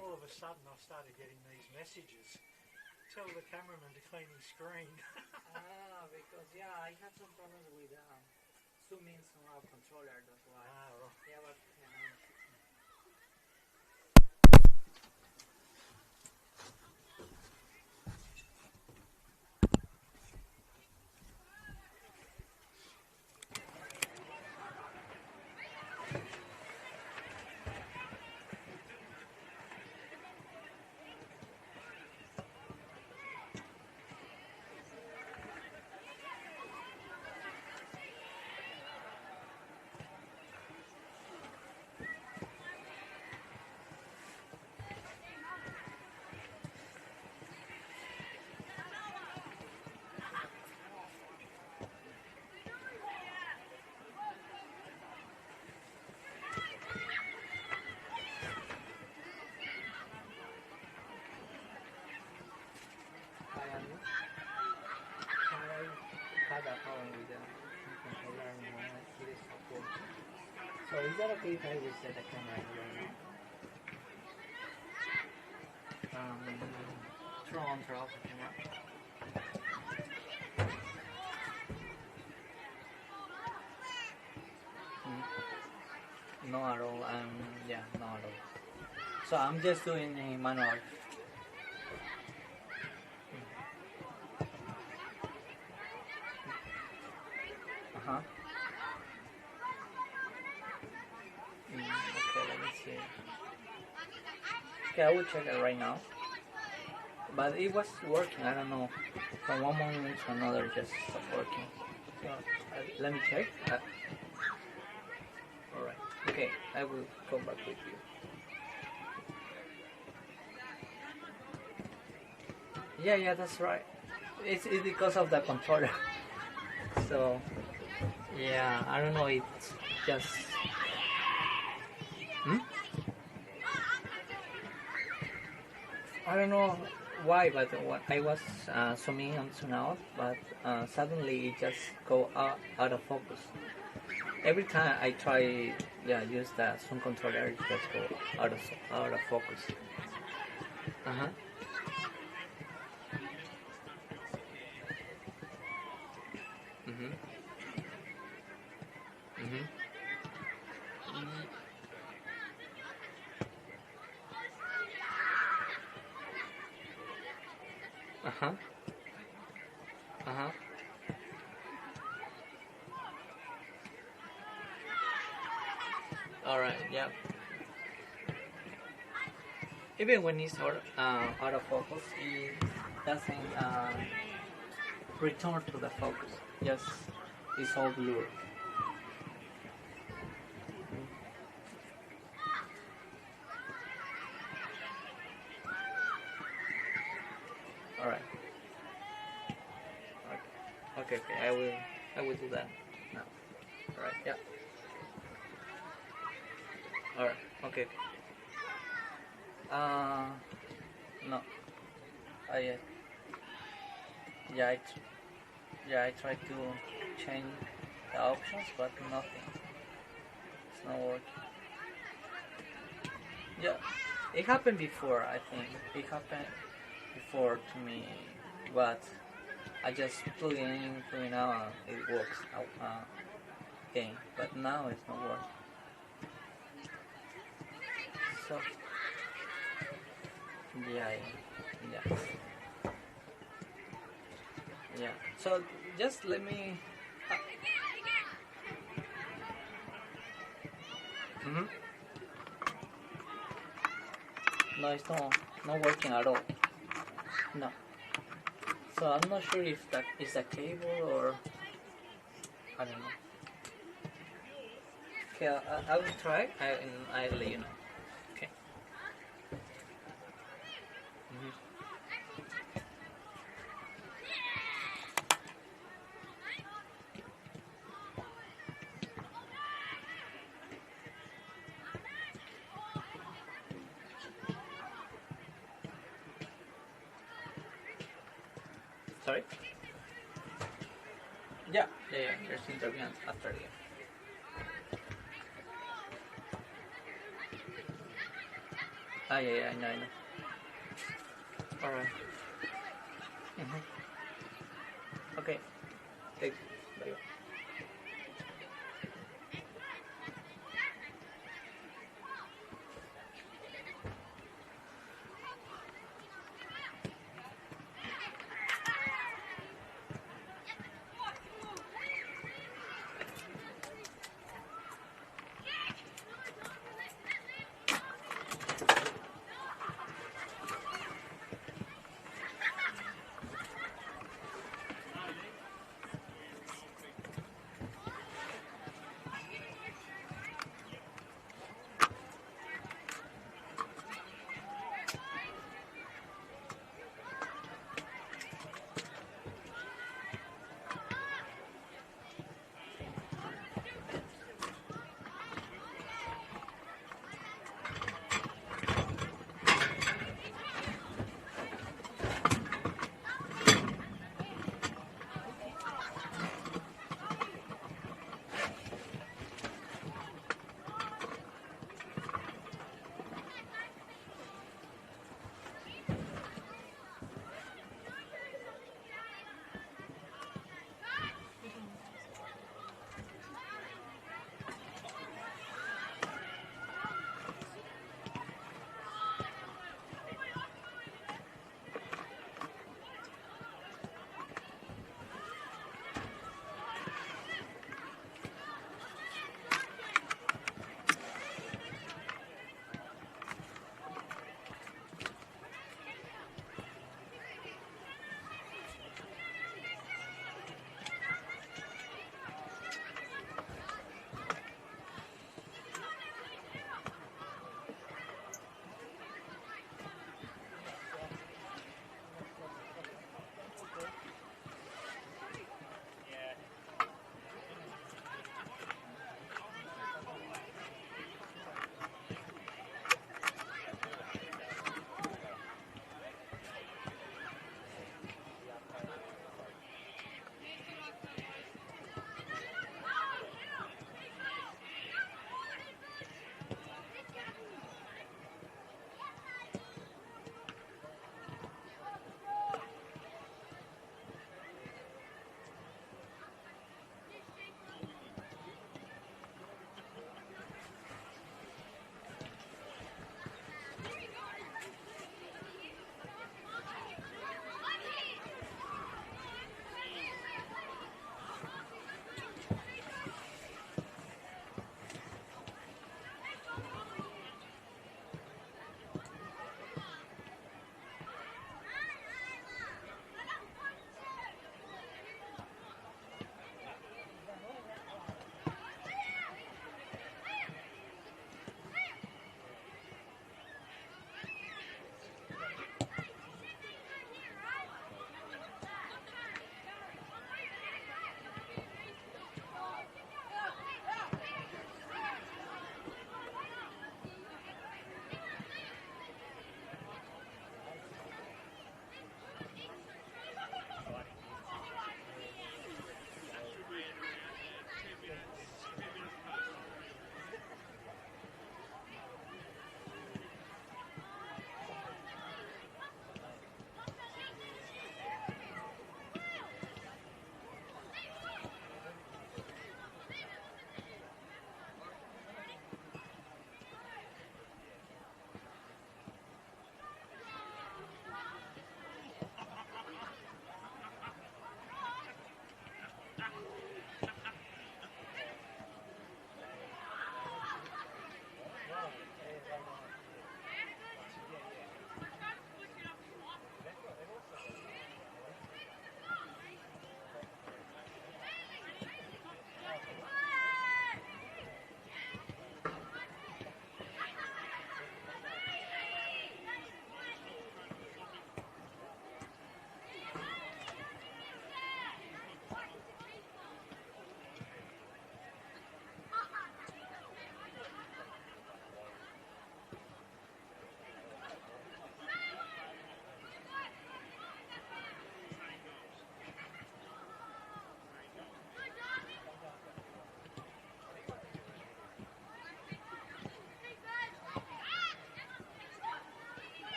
All of a sudden I started getting these messages. Tell the cameraman to clean his screen. Because I had some problems with zooming on our controller, that's why. Right. Yeah, but I had a problem with the controller and it is not good. So is that okay if I reset the camera here? Turn on, turn off the camera. No at all. Yeah, no at all. So I'm just doing a manual. Okay, let me see. Okay, I will check it right now. But it was working, I don't know. From one moment to another, it just stopped working. So, let me check. Alright, okay, I will come back with you. Yeah, that's right. It's because of the controller. So, yeah, I don't know, it's just... I don't know why, but I was zooming and zooming out, but suddenly it just go out of focus. Every time I try, use the zoom controller, it just go out of focus. Uh-huh. Uh-huh. All right. Yeah. Even when it's out of focus, it doesn't return to the focus. Just it's all blurred. All right. Okay. Okay. I will do that now. All right. Yeah. All right. Okay. No. I I tried to change the options, but nothing. It's not working. Yeah, it happened before. I think it happened before to me, but I just plug in, plug it out, and it works out again. But now it's not working. So yeah. So just let me. Mm-hmm. No, it's not working at all. No. So I'm not sure if that is a cable or I don't know. Okay, I will try and I'll let you know. Okay. Mm-hmm. Sorry? Yeah. There's interview after the. Yeah, I know. Alright. Mm-hmm. Okay. Thanks. Bye.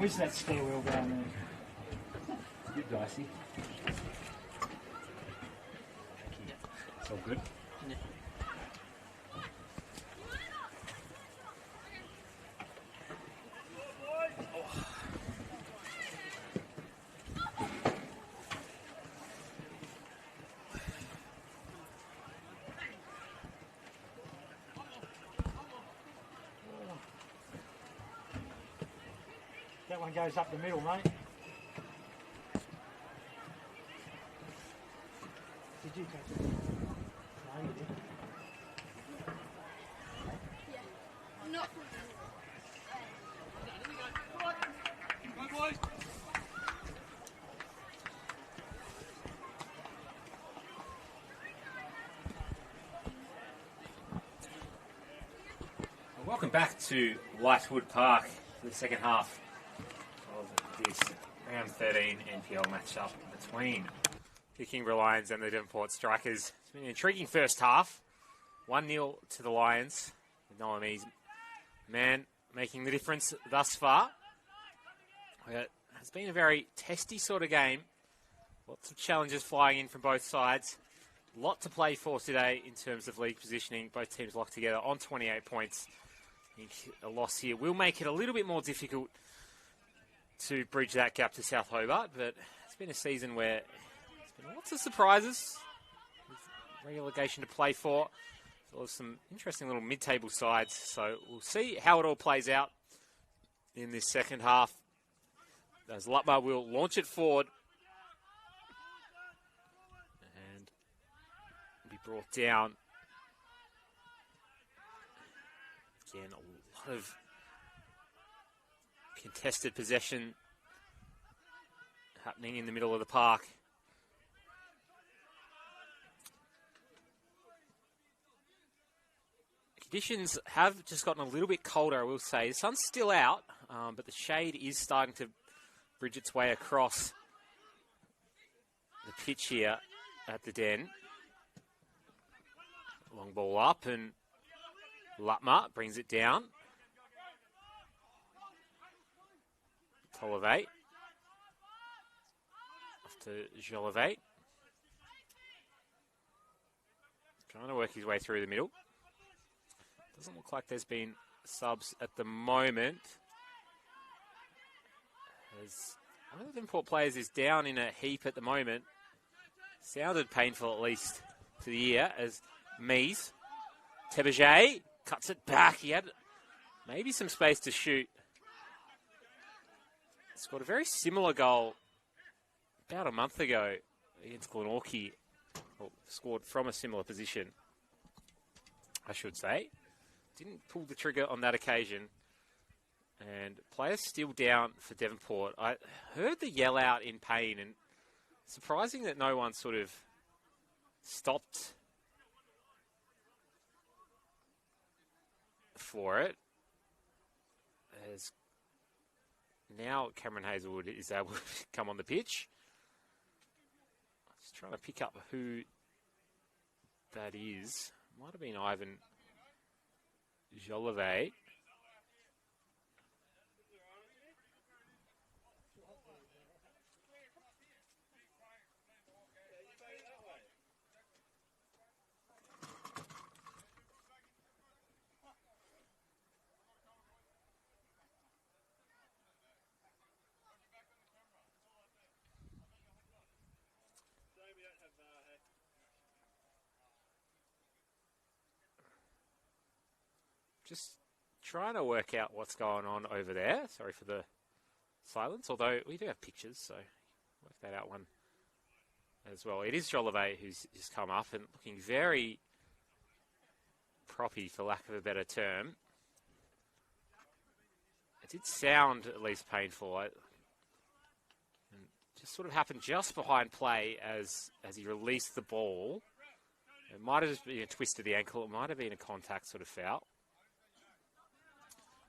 How is that stairwell down there? It's a bit dicey. It's all good. Yeah. That one goes up the middle, mate. Did you catch it? No, you didn't. Not Welcome back to Lightwood Park for the second half of this round 13 NPL matchup between the Kingborough Lions and the Devonport Strikers. It's been an intriguing first half. 1-0 to the Lions, with Noami's man making the difference thus far. It's been a very testy sort of game. Lots of challenges flying in from both sides. A lot to play for today in terms of league positioning. Both teams locked together on 28 points. I think a loss here will make it a little bit more difficult to bridge that gap to South Hobart, but it's been a season where there's been lots of surprises with relegation to play for. So there's some interesting little mid-table sides, so we'll see how it all plays out in this second half. As Lutma will launch it forward and be brought down. Again, a lot of contested possession happening in the middle of the park. Conditions have just gotten a little bit colder, I will say. The sun's still out, but the shade is starting to bridge its way across the pitch here at the Den. Long ball up, and Lutma brings it down. Tolove. Off to Jolove. Trying to work his way through the middle. Doesn't look like there's been subs at the moment. As one of the Devonport players is down in a heap at the moment. Sounded painful, at least, to the ear, as Mies. Tebeget cuts it back. He had maybe some space to shoot. Scored a very similar goal about a month ago against Glenorchy. Well, scored from a similar position, I should say. Didn't pull the trigger on that occasion. And players still down for Devonport. I heard the yell out in pain, and surprising that no one sort of stopped for it. As now Cameron Hazelwood is able to come on the pitch. Just trying to pick up who that is. Might have been Ivan Jolove. Just trying to work out what's going on over there. Sorry for the silence, although we do have pictures, so work that out one as well. It is Jolove who's just come up and looking very proppy, for lack of a better term. It did sound at least painful. And just sort of happened just behind play as he released the ball. It might have just been a twist of the ankle. It might have been a contact sort of foul.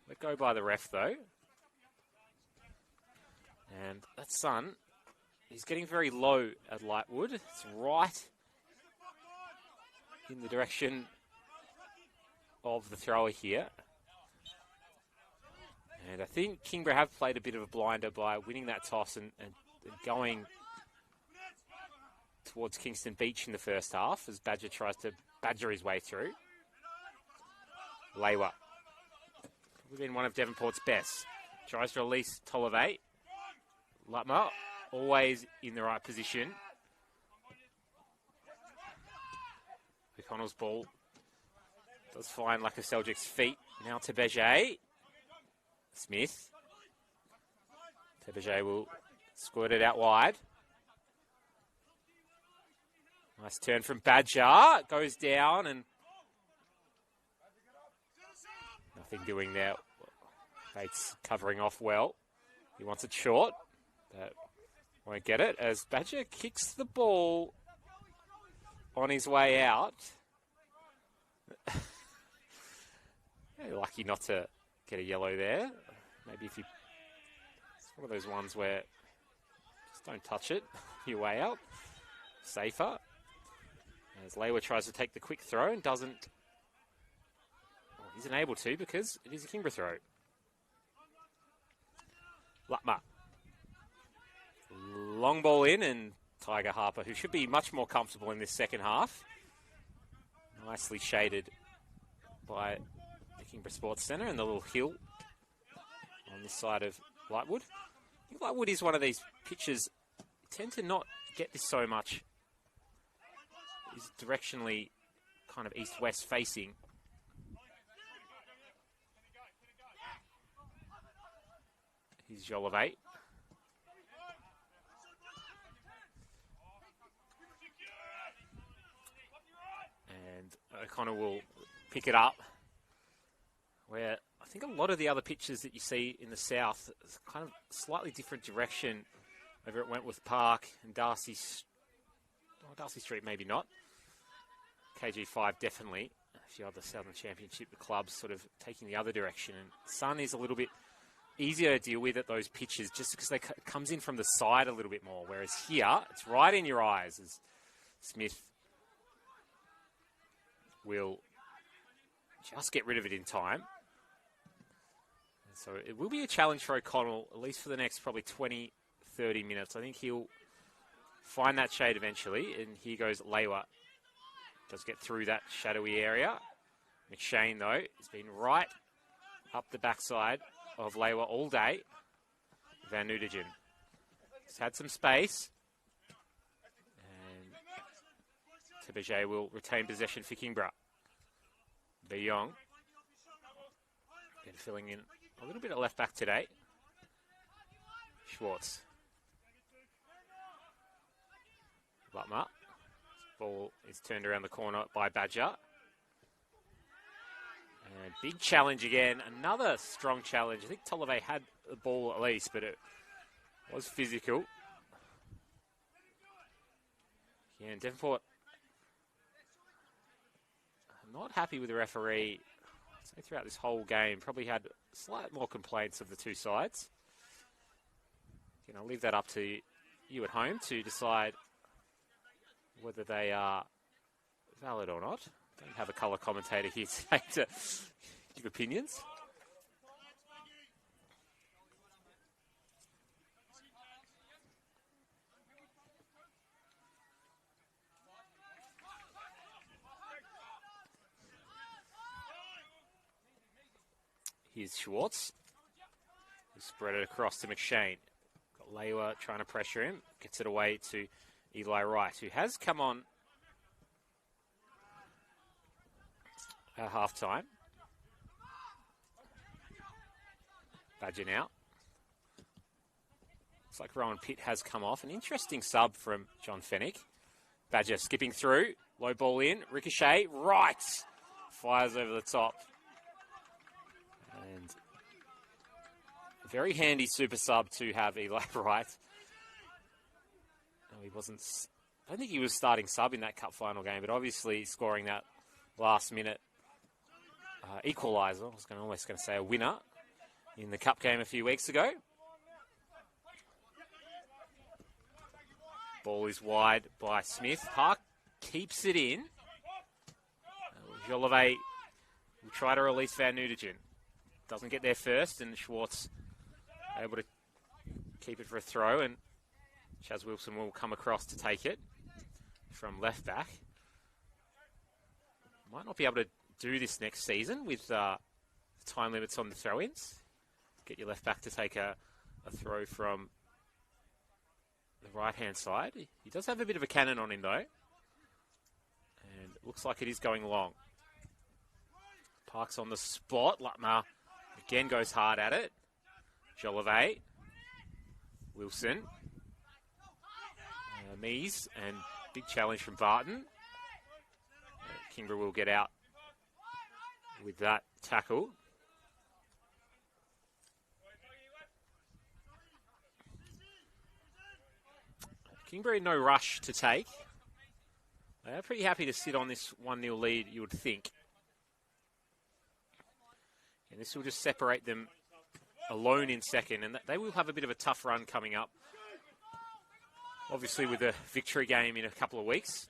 Let go by the ref, though. And that sun is getting very low at Lightwood. It's right in the direction of the thrower here. And I think Kingborough have played a bit of a blinder by winning that toss and going towards Kingston Beach in the first half as Badger tries to badger his way through. Lewa. Probably been one of Devonport's best. Tries to release Tolove. Lutmer, always in the right position. O'Connell's ball does find Lakaseljic's feet. Now to Beget. Smith. Beget will squirt it out wide. Nice turn from Badger. Goes down and nothing doing there. Bates covering off well. He wants it short, but won't get it as Badger kicks the ball on his way out. Yeah, lucky not to get a yellow there. Maybe if you... It's one of those ones where just don't touch it your way out. Safer. As Lewa tries to take the quick throw and doesn't... Well, isn't able to because it is a Kingborough throw. Lutmer. Long ball in and Tiger Harper, who should be much more comfortable in this second half. Nicely shaded by the Kingborough Sports Centre and the little hill on this side of Lightwood. I think Lightwood is one of these pitches tend to not get this so much. Is directionally kind of east-west facing. Here's Jolivate. And O'Connor will pick it up. Where I think a lot of the other pitches that you see in the south is kind of slightly different direction over at Wentworth Park and Darcy Street, maybe not. KG5 definitely. A few other Southern Championship clubs sort of taking the other direction. And Sun is a little bit easier to deal with at those pitches just because it comes in from the side a little bit more. Whereas here, it's right in your eyes as Smith will just get rid of it in time. And so it will be a challenge for O'Connell, at least for the next probably 20, 30 minutes. I think he'll find that shade eventually. And here goes Lewa. Does get through that shadowy area. McShane, though, has been right up the backside of Lewa all day. Van Nutigen. He's had some space. And Tebeget will retain possession for Kingborough. Beyong. Been filling in a little bit of left back today. Schwartz. Lutmer. Ball is turned around the corner by Badger. And big challenge again. Another strong challenge. I think Tolove had the ball at least, but it was physical. Yeah, and Devonport not happy with the referee. So throughout this whole game, probably had slight more complaints of the two sides. I'll leave that up to you at home to decide whether they are valid or not. Don't have a colour commentator here today to give opinions. Here's Schwartz. He spread it across to McShane. Got Lewa trying to pressure him. Gets it away to Eli Wright, who has come on at half-time. Badger now. Looks like Rowan Pitt has come off. An interesting sub from John Fennick. Badger skipping through. Low ball in. Ricochet. Right. Fires over the top. And a very handy super sub to have Eli Wright. No, he wasn't... I don't think he was starting sub in that cup final game, but obviously scoring that last minute equaliser. I was almost going to say a winner in the cup game a few weeks ago. Ball is wide by Smith. Park keeps it in. Jolivate will try to release Van Nutigen. doesn't get there first, and Schwartz able to keep it for a throw, and Chaz Wilson will come across to take it from left back. Might not be able to do this next season with time limits on the throw-ins. Get your left back to take a throw from the right-hand side. He does have a bit of a cannon on him, though. And it looks like it is going long. Park's on the spot. Lutmer again goes hard at it. Jolivet. Wilson. Mees. And big challenge from Barton. Kingborough will get out with that tackle. Kingborough in no rush to take. They're pretty happy to sit on this 1-0 lead, you would think. And this will just separate them alone in second, and they will have a bit of a tough run coming up. Obviously with a victory game in a couple of weeks.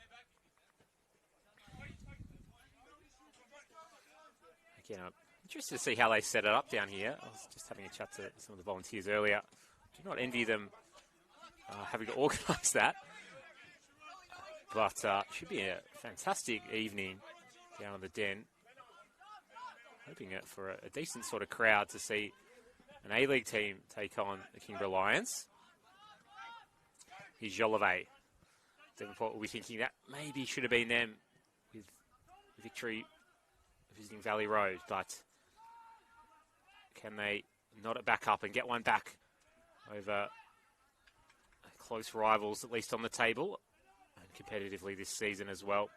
Again, I'm interested to see how they set it up down here. I was just having a chat to some of the volunteers earlier. Do not envy them having to organise that. But should be a fantastic evening down in the Den. Hoping for a decent sort of crowd to see an A-League team take on the Kingborough Lions. Here's Jolivet. Devonport will be thinking that maybe should have been them with victory visiting Valley Road, but can they knot it back up and get one back over close rivals, at least on the table, and competitively this season as well?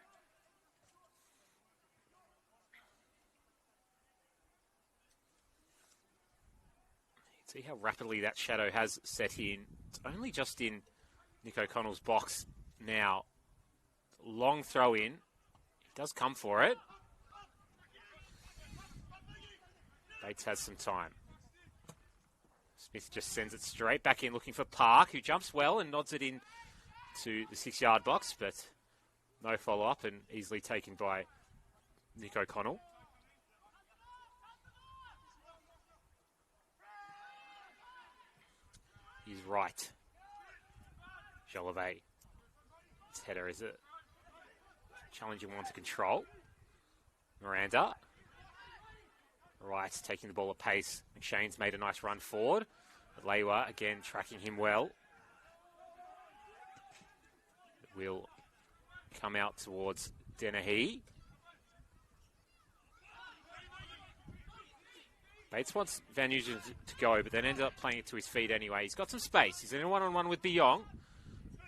See how rapidly that shadow has set in. It's only just in Nick O'Connell's box now. Long throw in. He does come for it. Bates has some time. Smith just sends it straight back in, looking for Park, who jumps well and nods it in to the 6-yard box, but no follow-up and easily taken by Nick O'Connell. He's right. Jolivet. His header is a challenging one to control. Miranda. Right, taking the ball at pace. McShane's made a nice run forward. But Lewa, again, tracking him well. It will come out towards Dennehy. Bates wants Van Nugent to go, but then ended up playing it to his feet anyway. He's got some space. He's in a one-on-one with Young.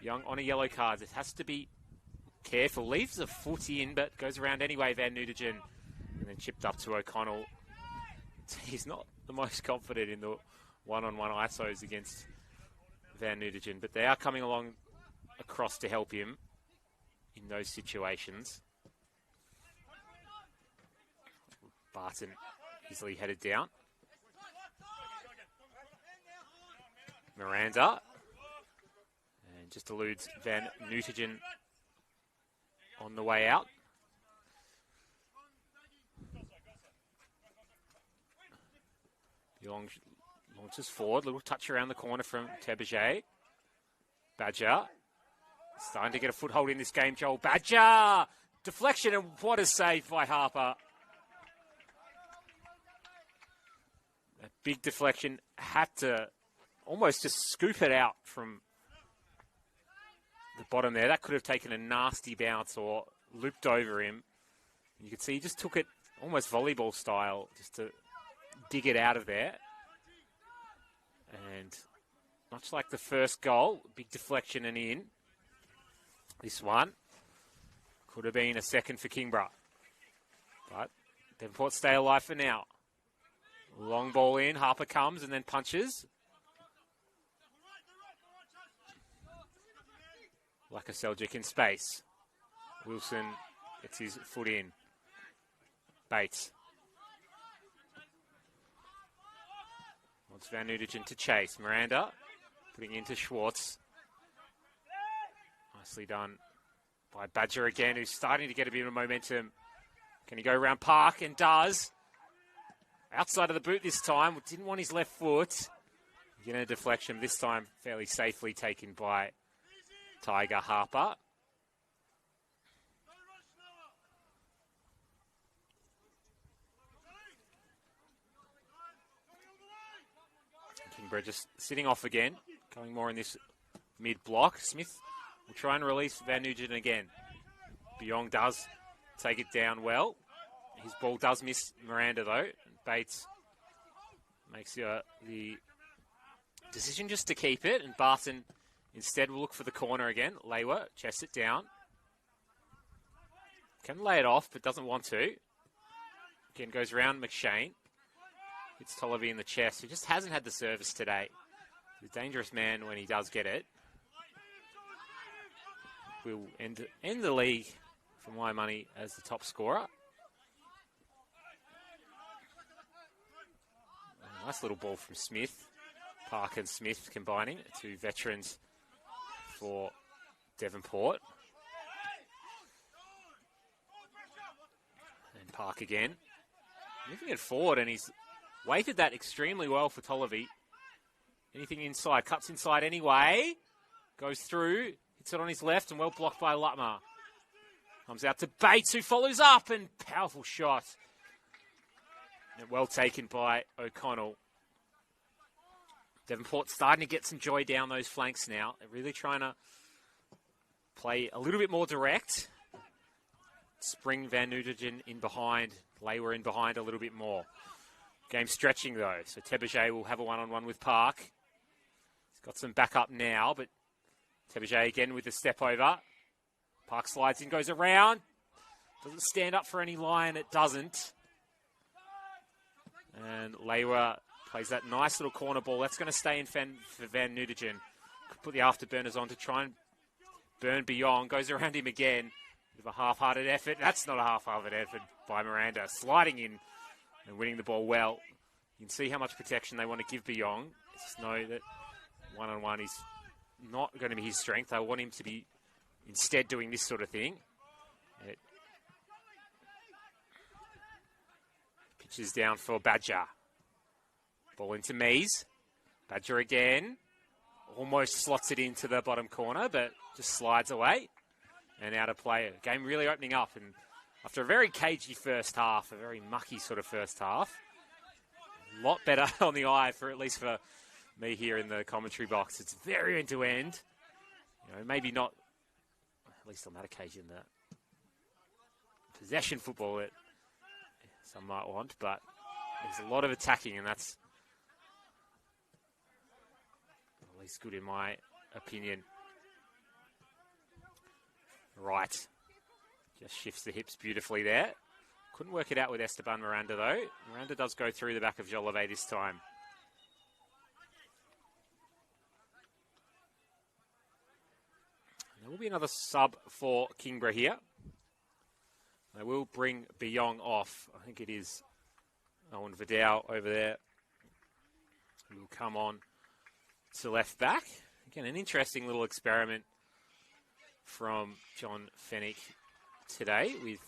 Young on a yellow card. It has to be careful. Leaves a foot in, but goes around anyway, Van Nugent. And then chipped up to O'Connell. He's not the most confident in the one-on-one ISOs against Van Nugent, but they are coming along across to help him in those situations. Barton easily headed down. Miranda. And just eludes Van Nugent on the way out. Young launches forward, little touch around the corner from Teberge. Badger starting to get a foothold in this game, Joel. Badger! Deflection, and what a save by Harper. A big deflection, had to almost just scoop it out from the bottom there. That could have taken a nasty bounce or looped over him. You could see he just took it almost volleyball style just to dig it out of there. And much like the first goal, big deflection and in. This one could have been a second for Kingborough. But Devonport stay alive for now. Long ball in, Harper comes and then punches. Like a Seljuk in space. Wilson gets his foot in. Bates. Wants Van Nugent to chase. Miranda putting into Schwartz. Nicely done by Badger again, who's starting to get a bit of momentum. Can he go around Park? And does. Outside of the boot this time. Didn't want his left foot. Again, a deflection, this time fairly safely taken by Tiger Harper. Kingborough just sitting off again, going more in this mid-block. Smith will try and release Van Nugent again. Biong does take it down well. His ball does miss Miranda, though. Bates makes the decision just to keep it, and Barton instead will look for the corner again. Lewa chests it down. Can lay it off, but doesn't want to. Again, goes around McShane. Hits Tolliver in the chest, who just hasn't had the service today. He's a dangerous man when he does get it. Will end the league, for my money, as the top scorer. Nice little ball from Smith. Park and Smith combining, two veterans for Devonport. And Park again. Moving it forward, and he's weighted that extremely well for Tolliver. Anything inside, cuts inside anyway. Goes through, hits it on his left, and well blocked by Lutmer. Comes out to Bates, who follows up, and powerful shot. And well taken by O'Connell. Devonport starting to get some joy down those flanks now. They're really trying to play a little bit more direct. Spring Van Nugent in behind. Lewa in behind a little bit more. Game stretching though, so Tebeget will have a one-on-one with Park. He's got some backup now, but Tebeget again with the step over. Park slides in, goes around. Doesn't stand up for any line, it doesn't. And Lewa plays that nice little corner ball. That's going to stay in for Van Nugent. Could put the afterburners on to try and burn beyond. Goes around him again. Bit of a half-hearted effort. That's not a half-hearted effort by Miranda. Sliding in and winning the ball well. You can see how much protection they want to give Beyong. Just know that one-on-one is not going to be his strength. I want him to be instead doing this sort of thing. Pitches down for Badger. Ball into Mees. Badger again. Almost slots it into the bottom corner, but just slides away. And out of play. Game really opening up. And after a very cagey first half, a very mucky sort of first half, a lot better on the eye, for at least for me here in the commentary box. It's very end-to-end. You know, maybe not, at least on that occasion, the possession football that some might want, but there's a lot of attacking, and that's at least good in my opinion. Right. Just shifts the hips beautifully there. Couldn't work it out with Esteban Miranda, though. Miranda does go through the back of Jolivet this time. There will be another sub for Kingborough here. They will bring Beyong off. I think it is Owen Vidal over there who will come on to left back. Again, an interesting little experiment from John Fennick today, with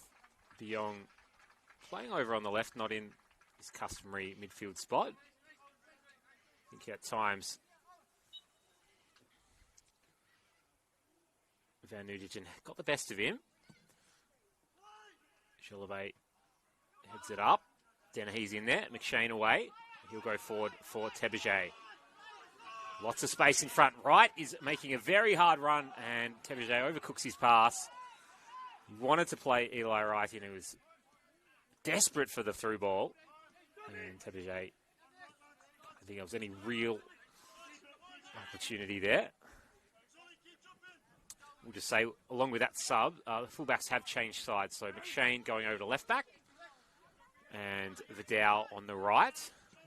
Beyong playing over on the left, not in his customary midfield spot. I think at times Van Nugent got the best of him. Jolivet heads it up. Dennehy's in there. McShane away. He'll go forward for Tebeget. Lots of space in front. Wright is making a very hard run, and Tebeget overcooks his pass. He wanted to play Eli Wright, and he was desperate for the through ball. And Tebeget, I don't think there was any real opportunity there. We'll just say, along with that sub, the fullbacks have changed sides. So McShane going over to left back, and Vidal on the right.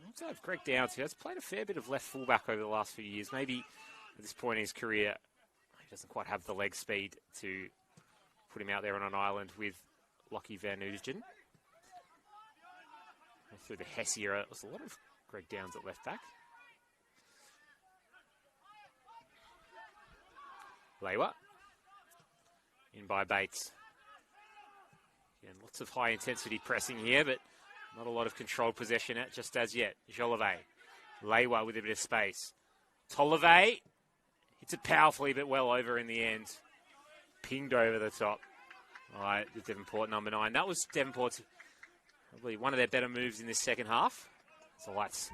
Also have Greg Downs, who has played a fair bit of left fullback over the last few years. Maybe at this point in his career, he doesn't quite have the leg speed to put him out there on an island with Lockie Van Nugent. Through the Hess era, there's a lot of Greg Downs at left back. Lewa. In by Bates. Again, lots of high intensity pressing here, but Not a lot of controlled possession just as yet. Jolivet. Lewa with a bit of space. Tollivet hits it powerfully but well over in the end. Pinged over the top. All right, the Devonport number 9. That was Devonport's probably one of their better moves in this second half. So lights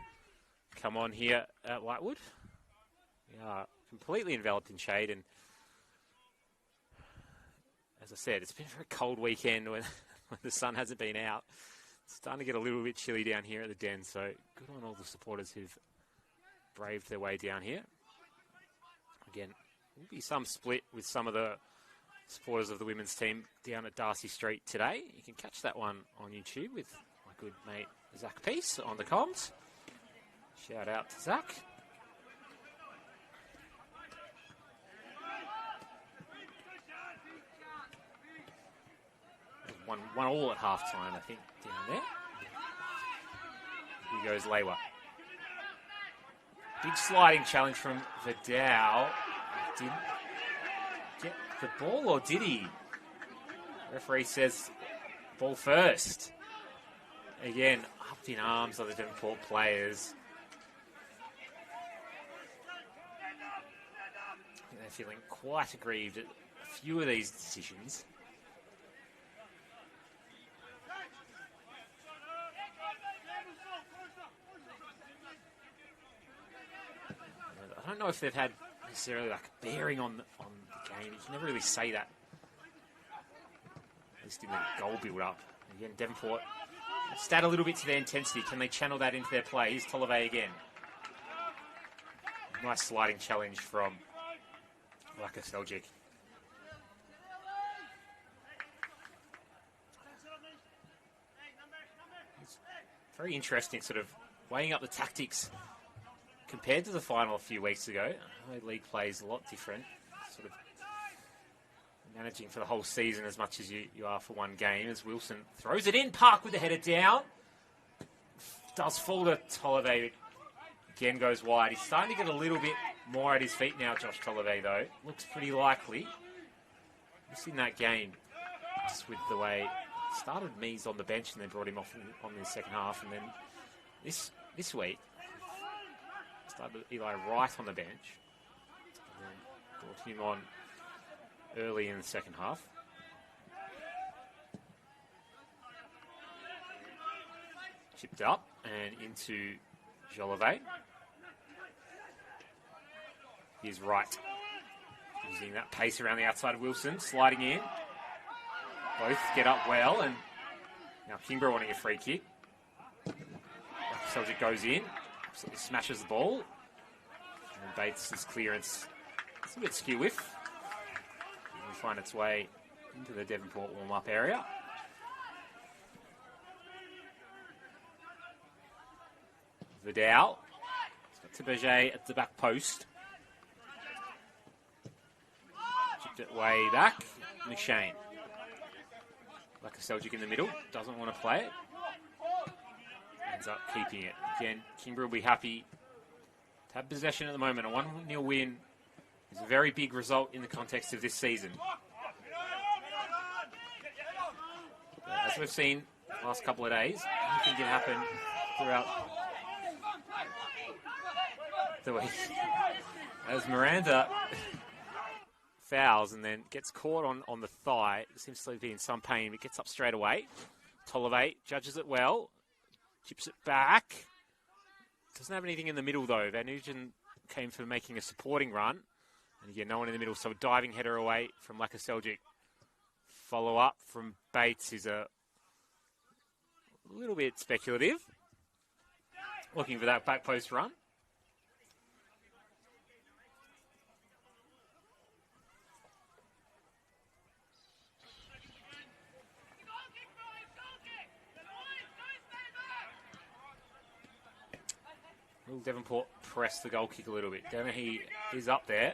come on here at Whitewood. We are completely enveloped in shade, and as I said, it's been a very cold weekend when the sun hasn't been out. It's starting to get a little bit chilly down here at the Den, so good on all the supporters who've braved their way down here. Again, there'll be some split with some of the supporters of the women's team down at Darcy Street today. You can catch that one on YouTube with my good mate Zach Peace on the comms. Shout out to Zach. One all at half-time, I think, down there. Here goes Lewa. Big sliding challenge from Vidal. Didn't get the ball, or did he? Referee says ball first. Again, up in arms of the Devonport players. I think they're feeling quite aggrieved at a few of these decisions. I don't know if they've had necessarily like a bearing on the game. You can never really say that. At least in the goal build-up. Again, Devonport just add a little bit to their intensity. Can they channel that into their play? Here's Tollivet again. Nice sliding challenge from Laka Seljic. It's very interesting, sort of weighing up the tactics compared to the final a few weeks ago. I know league play is a lot different. Sort of managing for the whole season as much as you are for one game. As Wilson throws it in, Park with the header down. Does fall to Tollivet. Again goes wide. He's starting to get a little bit more at his feet now, Josh Tollivet, though. Looks pretty likely. Just in that game, just with the way it started Mees on the bench and then brought him off on the second half. And then this week, started Eli Wright on the bench. And then brought him on early in the second half. Chipped up and into Jolivet. Here's Wright. Using that pace around the outside of Wilson, sliding in. Both get up well, and now Kingborough wanting a free kick. Celtic goes in, absolutely smashes the ball. And Bates' clearance, it's a bit skew whiff. It will find its way into the Devonport warm-up area. Vidal. It's got Tiberget at the back post. Chipped it way back. McShane. Like a Seljic in the middle. Doesn't want to play it. Ends up keeping it. Again, Kingborough will be happy to have possession at the moment. A 1-0 win is a very big result in the context of this season. But as we've seen the last couple of days, anything can happen throughout the week. As Miranda fouls and then gets caught on the thigh, seems to be in some pain, but gets up straight away. Tollivet judges it well, chips it back. Doesn't have anything in the middle though. Van Nugent came for making a supporting run. And again, no one in the middle, so a diving header away from Laka Seljic. Follow up from Bates is a little bit speculative. Looking for that back post run. Will Devonport press the goal kick a little bit? Dennehy is up there.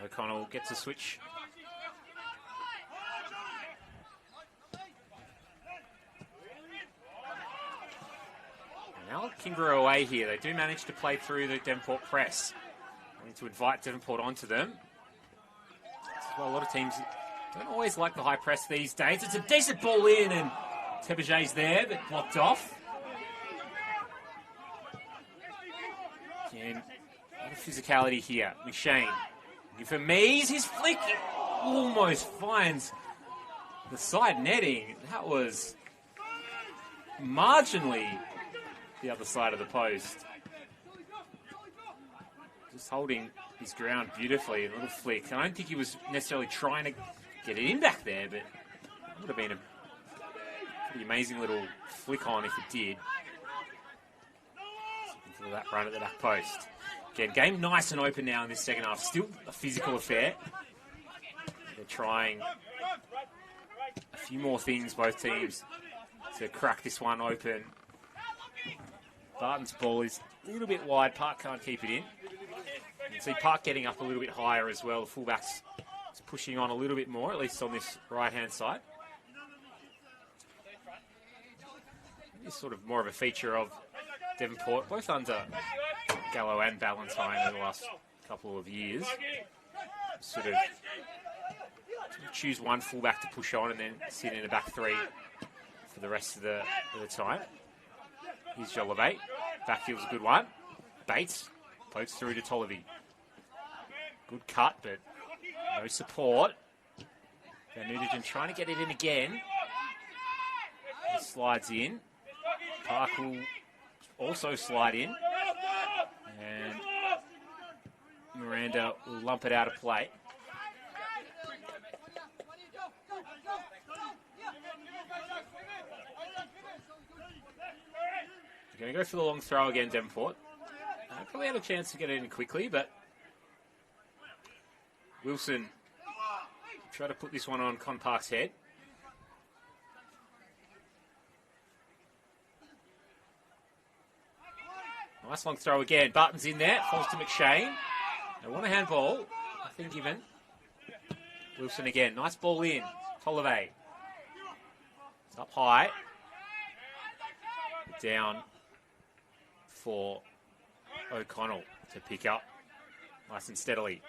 O'Connell gets a switch. Now Kingborough away here. They do manage to play through the Devonport press. They need to invite Devonport onto them. Well, a lot of teams don't always like the high press these days. It's a decent ball in, and Tebage's there, but blocked off. Again, a lot of physicality here. McShane. For Mees, his flick almost finds the side netting. That was marginally the other side of the post. Just holding his ground beautifully. A little flick. I don't think he was necessarily trying to get it in back there, but it would have been a pretty amazing little flick on if it did. For that run at the back post. Again, game nice and open now in this second half. Still a physical affair. They're trying a few more things, both teams, to crack this one open. Barton's ball is a little bit wide. Park can't keep it in. You can see Park getting up a little bit higher as well. The fullback's pushing on a little bit more, at least on this right-hand side. It's sort of more of a feature of Devonport, both under Gallo and Ballantyne over the last couple of years. Sort of choose one fullback to push on and then sit in a back three for the rest of the time. Here's Jolivate. Backfield's a good one. Bates pokes through to Tolliver. Good cut, but no support. Van Nugent trying to get it in again. He slides in. Park will also slide in. And Miranda will lump it out of play. They're going to go for the long throw again, Devonport. Probably had a chance to get it in quickly, but Wilson try to put this one on Con Park's head. Nice long throw again. Barton's in there. Falls to McShane. They want a handball. Nothing given. Wilson again. Nice ball in. Tolliver. It's up high. Down for O'Connell to pick up nice and steadily.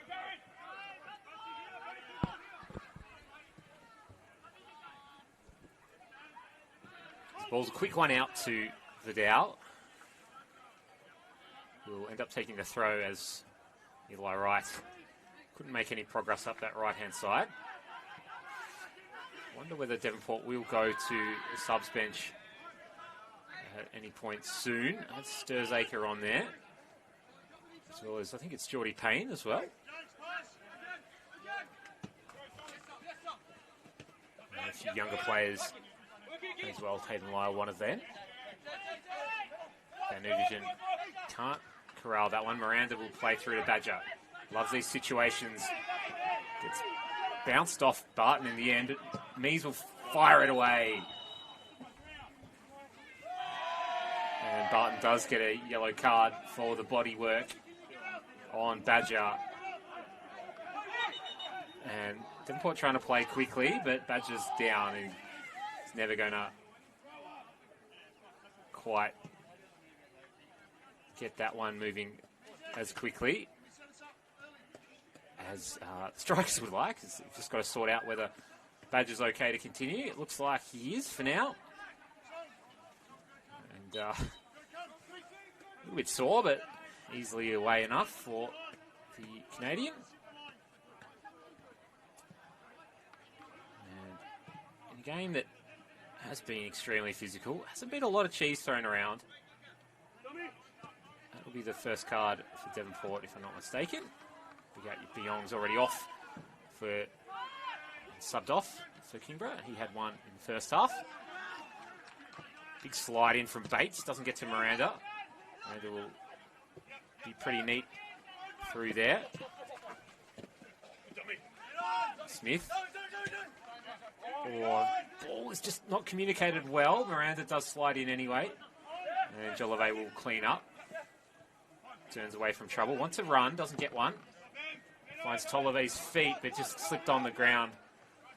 This ball's a quick one out to Vidal. Will end up taking the throw as Eli Wright couldn't make any progress up that right-hand side. Wonder whether Devonport will go to the subs bench at any point soon. That's Sturzaker on there. As well as, I think it's Geordie Payne as well. And a few younger players as well. Hayden Lyle, one of them. Van Nugent can't corral that one. Miranda will play through to Badger. Loves these situations. Gets bounced off Barton in the end. Mees will fire it away. And Barton does get a yellow card for the body work on Badger. And Devonport trying to play quickly, but Badger's down. And he's never going to quite get that one moving as quickly as strikers would like. You've just got to sort out whether Badger's okay to continue. It looks like he is for now. And a little bit sore, but easily away enough for the Canadian. And in a game that has been extremely physical, hasn't been a lot of cheese thrown around. That'll be the first card for Devonport, if I'm not mistaken. Beyong's already off for subbed off for Kingborough. He had one in the first half. Big slide in from Bates, doesn't get to Miranda. Miranda will be pretty neat through there. Smith. Ball is just not communicated well. Miranda does slide in anyway. And Jolivate will clean up. Turns away from trouble. Wants a run, doesn't get one. Finds Tolliver's feet, but just slipped on the ground.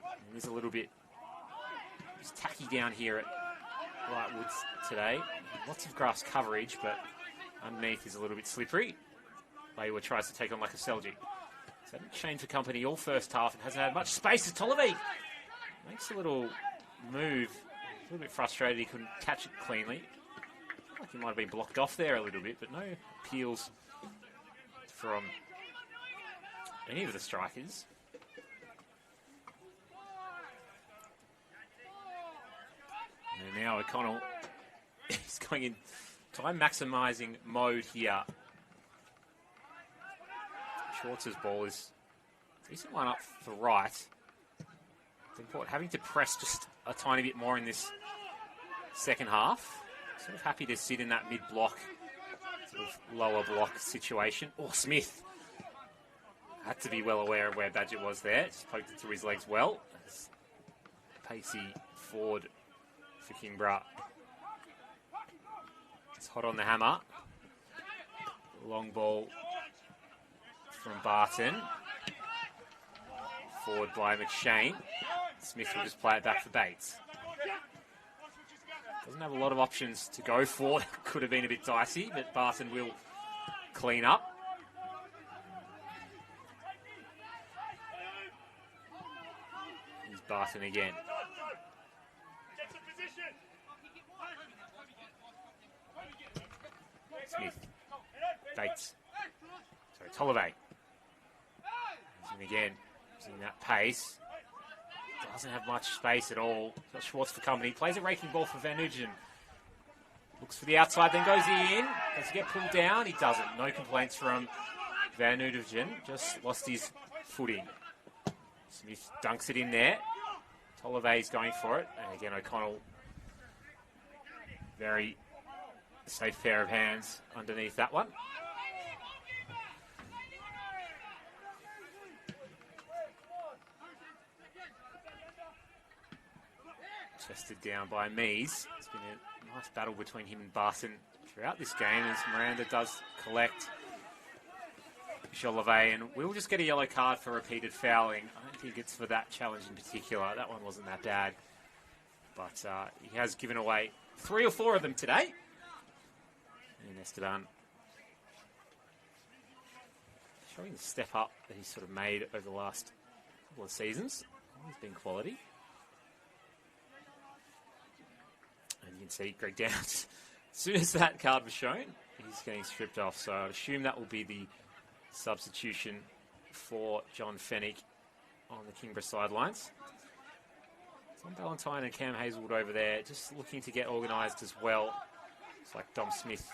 And he's a little bit tacky down here at Lightwoods today. Lots of grass coverage, but underneath is a little bit slippery. Laywa tries to take on like a Selgie. So hasn't changed for company all first half and hasn't had much space as Tolliver makes a little move a little bit frustrated he couldn't catch it cleanly. Like he might have been blocked off there a little bit, but no appeals from any of the strikers. And now O'Connell is going in time maximising mode here. Schwartz's ball is a decent one up for right. Devonport having to press just a tiny bit more in this second half. Sort of happy to sit in that mid-block, sort of lower block situation. Oh, Smith had to be well aware of where Badgett was there. Just poked it through his legs well. Pacey forward for Kingborough. It's hot on the hammer. Long ball from Barton. Forward by McShane. Smith will just play it back for Bates. Doesn't have a lot of options to go for. Could have been a bit dicey, but Barton will clean up. Here's Barton again. Smith. Bates. Sorry, Tolliver. Using again. Using that pace. Doesn't have much space at all. Got Schwartz for company. Plays a raking ball for Van Nugent. Looks for the outside, then goes in. Does he get pulled down? He doesn't. No complaints from Van Nugent. Just lost his footing. Smith dunks it in there. Tolliver's going for it. And again, O'Connell. Very safe pair of hands underneath that one. Chested down by Mees. It's been a nice battle between him and Barton throughout this game as Miranda does collect Jolivet, and we'll just get a yellow card for repeated fouling. I don't think it's for that challenge in particular. That one wasn't that bad. But he has given away 3 or 4 of them today. And Esteban showing the step up that he's sort of made over the last couple of seasons. He's been quality. And you can see Greg Downs, as soon as that card was shown, he's getting stripped off. So I'd assume that will be the substitution for John Fennick on the Kingborough sidelines. Tom Ballantyne and Cam Hazelwood over there, just looking to get organised as well. It's like Dom Smith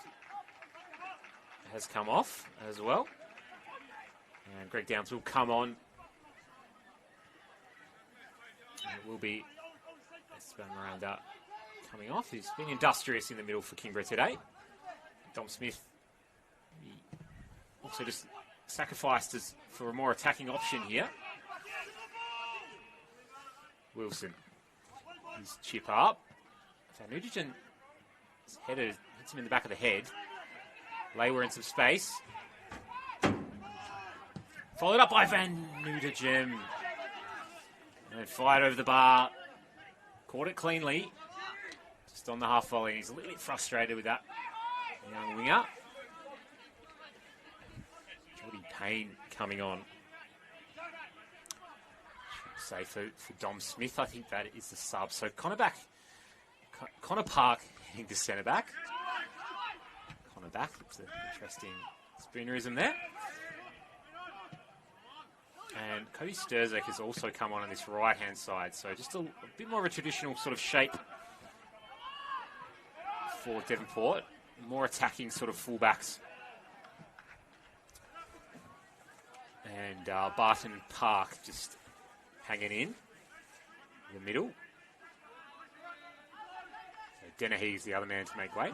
has come off as well. And Greg Downs will come on. And it will be Esteban Miranda coming off. He's been industrious in the middle for Kingborough today. Dom Smith he also just sacrificed us for a more attacking option here. Wilson. His chip up. Van Nugent, his header hits him in the back of the head. Lewa in some space. Followed up by Van Nugent. And fired over the bar. Caught it cleanly. Just on the half volley. He's a little bit frustrated with that young winger. Jordy Payne coming on. Say for Dom Smith, I think that is the sub. So Connor Park heading to centre back. Connor back, it's an interesting spoonerism there. And Cody Sturzek has also come on this right-hand side. So just a bit more of a traditional sort of shape for Devonport. More attacking sort of fullbacks. And Barton Park just hanging in the middle. So Dennehy's the other man to make way.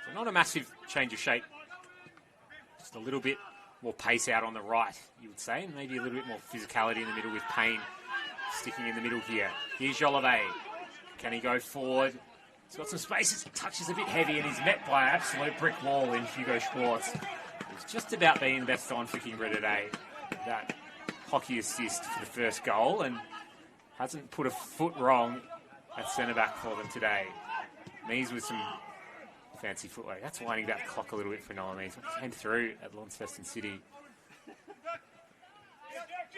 So not a massive change of shape. Just a little bit more pace out on the right, you would say. And maybe a little bit more physicality in the middle with Payne sticking in the middle here. Here's Jolivet. Can he go forward? He's got some space. It touches a bit heavy and he's met by an absolute brick wall in Hugo Schwartz. It's just about being the best on for Kingborough today. That hockey assist for the first goal and hasn't put a foot wrong at centre-back for them today. Mees with some fancy footwork. That's winding back the clock a little bit for Noah Mees. Came through at Launceston City.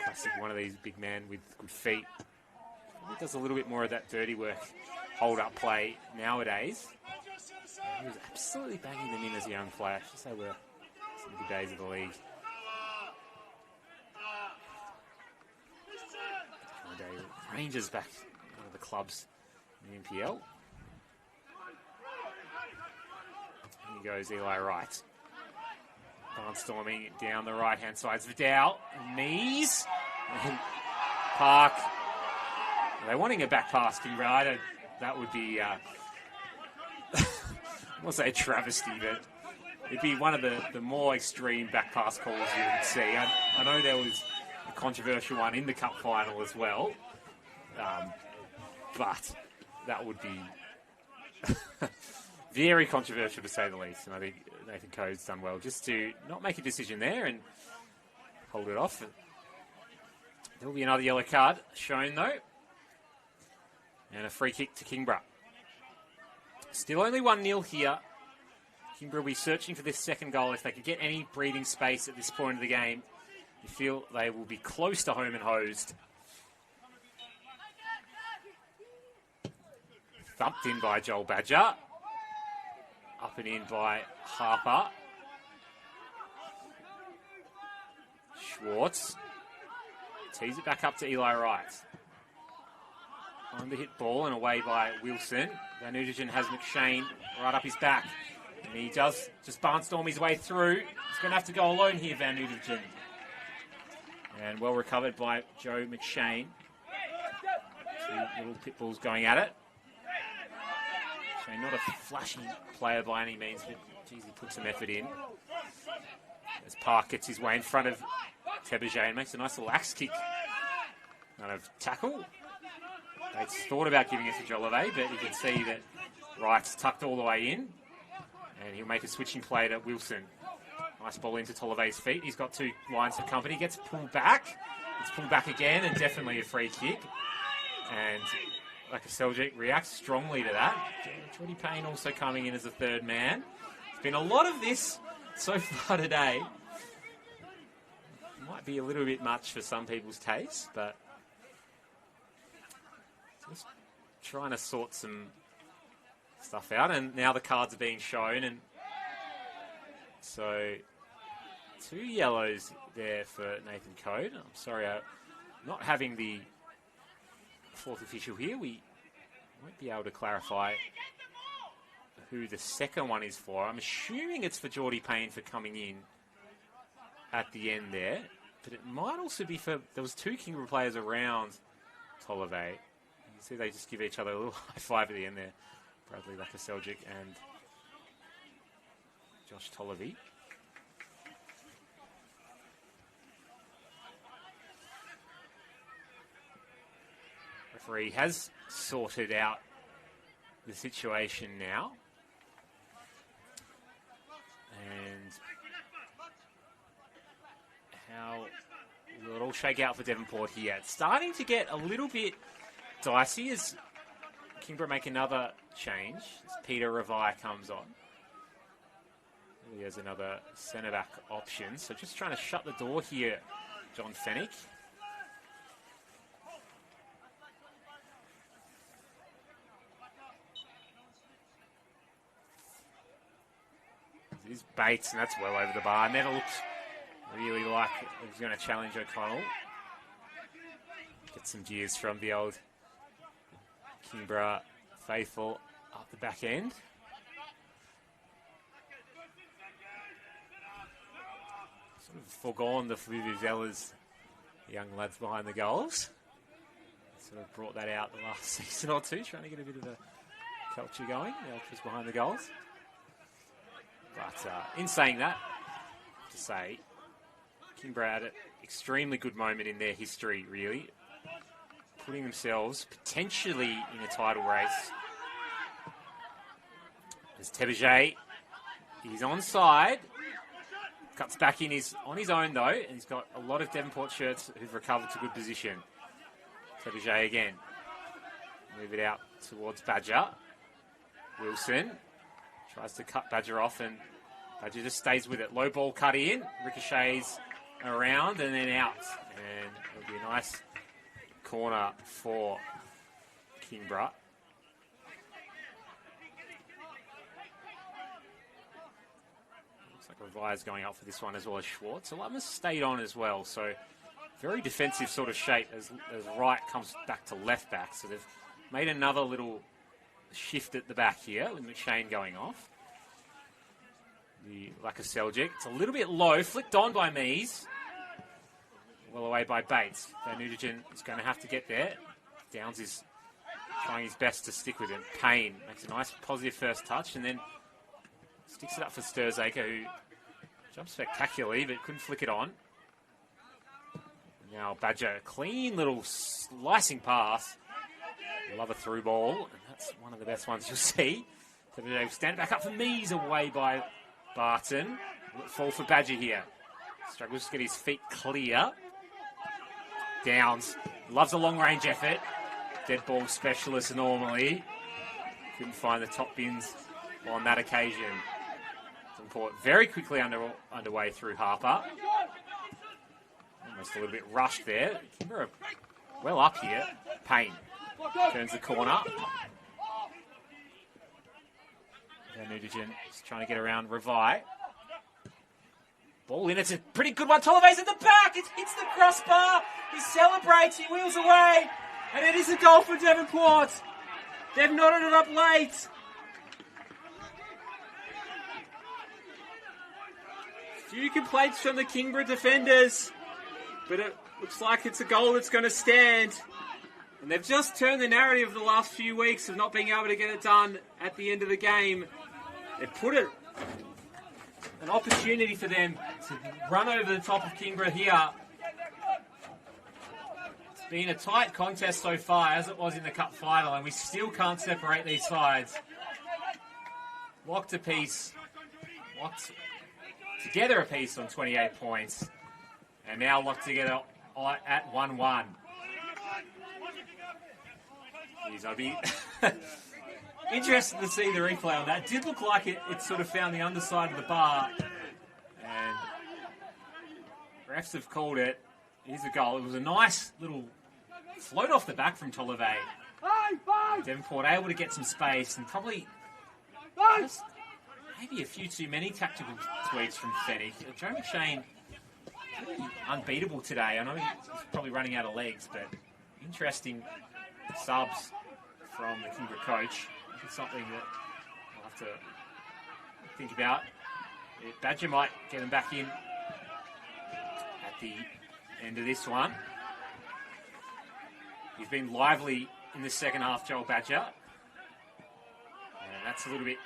Classic one of these big men with good feet. He does a little bit more of that dirty work, hold-up play nowadays. He was absolutely banging them in as a young player. I should say were some good days of the league. Rangers back one of the clubs in the NPL. Here goes Eli Wright. Barnstorming down the right-hand side. Vidal, knees, and Park. Are they wanting a back pass, Kingborough? That would be, I won't say a travesty, but it'd be one of the more extreme back pass calls you would see. I know there was a controversial one in the cup final as well, but that would be very controversial to say the least. And I think Nathan Coe's done well just to not make a decision there and hold it off. There will be another yellow card shown though. And a free kick to Kingborough. Still only 1-0 here. Kingborough will be searching for this second goal. If they could get any breathing space at this point of the game, you feel they will be close to home and hosed. Thumped in by Joel Badger. Up and in by Harper. Schwartz. Tees it back up to Eli Wright. On the hit ball and away by Wilson. Van Udergen has McShane right up his back. And he does just barnstorm his way through. He's going to have to go alone here, Van Udergen. And well recovered by Joe McShane. Two little pit bulls going at it. McShane, not a flashy player by any means, but geez, he put some effort in. As Park gets his way in front of Tebeje and makes a nice little axe kick kind of tackle. They thought about giving it to Jolove, but you can see that Wright's tucked all the way in. And he'll make a switching play to Wilson. Nice ball into Tolove's feet. He's got two lines of company. Gets pulled back. It's pulled back again, and definitely a free kick. And like a Seljuk reacts strongly to that. Jordy Payne also coming in as a third man. There's been a lot of this so far today. Might be a little bit much for some people's taste, but just trying to sort some stuff out. And now the cards are being shown, and so 2 yellows there for Nathan Code. I'm sorry, not having the fourth official here, we won't be able to clarify who the second one is for. I'm assuming it's for Jordy Payne for coming in at the end there, but it might also be for, there was 2 Kingborough players around Tolove. You see they just give each other a little high five at the end there. Bradley Lakaseljic and Josh Tolove. Referee has sorted out the situation now. And how will it all shake out for Devonport here? It's starting to get a little bit dicey as Kingborough make another change as Peter Revai comes on. He has another centre-back option. So just trying to shut the door here, John Fennick. It is Bates, and that's well over the bar. Never looked really like he was going to challenge O'Connell. Get some jeers from the old Kingborough faithful up the back end. Sort of forgone the Vuvuzelas, young lads behind the goals. Sort of brought that out the last season or two, trying to get a bit of a culture going, the ultras behind the goals. But in saying that, to say, Kingborough had an extremely good moment in their history, really, putting themselves potentially in a title race. As Tebeje, he's onside, cuts back in, he's on his own though, and he's got a lot of Devonport shirts who've recovered to good position. Tebeje again, move it out towards Badger. Wilson tries to cut Badger off, and Badger just stays with it. Low ball cut in, ricochets around and then out. And it'll be a nice corner for Kingborough. Looks like Revire's going up for this one as well as Schwartz. Alumna's stayed on as well, so very defensive sort of shape as right comes back to left back. So they've made another little shift at the back here with McShane going off. The Laka Seljuk. It's a little bit low, flicked on by Mees. Well away by Bates. Van Nutigen is going to have to get there. Downs is trying his best to stick with him. Payne makes a nice positive first touch and then sticks it up for Sturzaker, who jumps spectacularly but couldn't flick it on. Now Badger, clean little slicing pass. Love a through ball, and that's one of the best ones you'll see. So they stand back up for Mees, away by Barton. Fall for Badger here. Struggles to get his feet clear. Downs loves a long range effort. Dead ball specialist normally. Couldn't find the top bins on that occasion. Devonport very quickly underway through Harper. Almost a little bit rushed there. Kingborough well up here. Payne turns the corner. Van Nutigen is trying to get around Revi. Ball in, it's a pretty good one. Tolliver's at the back. It hits the crossbar. He celebrates. He wheels away. And it is a goal for Devonport. They've knotted it up late. Few complaints from the Kingborough defenders, but it looks like it's a goal that's going to stand. And they've just turned the narrative of the last few weeks of not being able to get it done at the end of the game. They've put it an opportunity for them to run over the top of Kingborough here. It's been a tight contest so far, as it was in the Cup final, and we still can't separate these sides. Locked apiece. Locked together apiece on 28 points. And now locked together at 1-1. Jeez, I'd be interested to see the replay on that. It did look like it sort of found the underside of the bar. And refs have called it. Here's a goal. It was a nice little float off the back from Tolliver. Devonport able to get some space and probably just maybe a few too many tactical tweaks from Fennick. Joe McShane, unbeatable today. I know he's probably running out of legs, but interesting subs from the Kingborough coach. It's something that we'll have to think about. Badger might get him back in at the end of this one. He's been lively in the second half, Joel Badger. And that's a little bit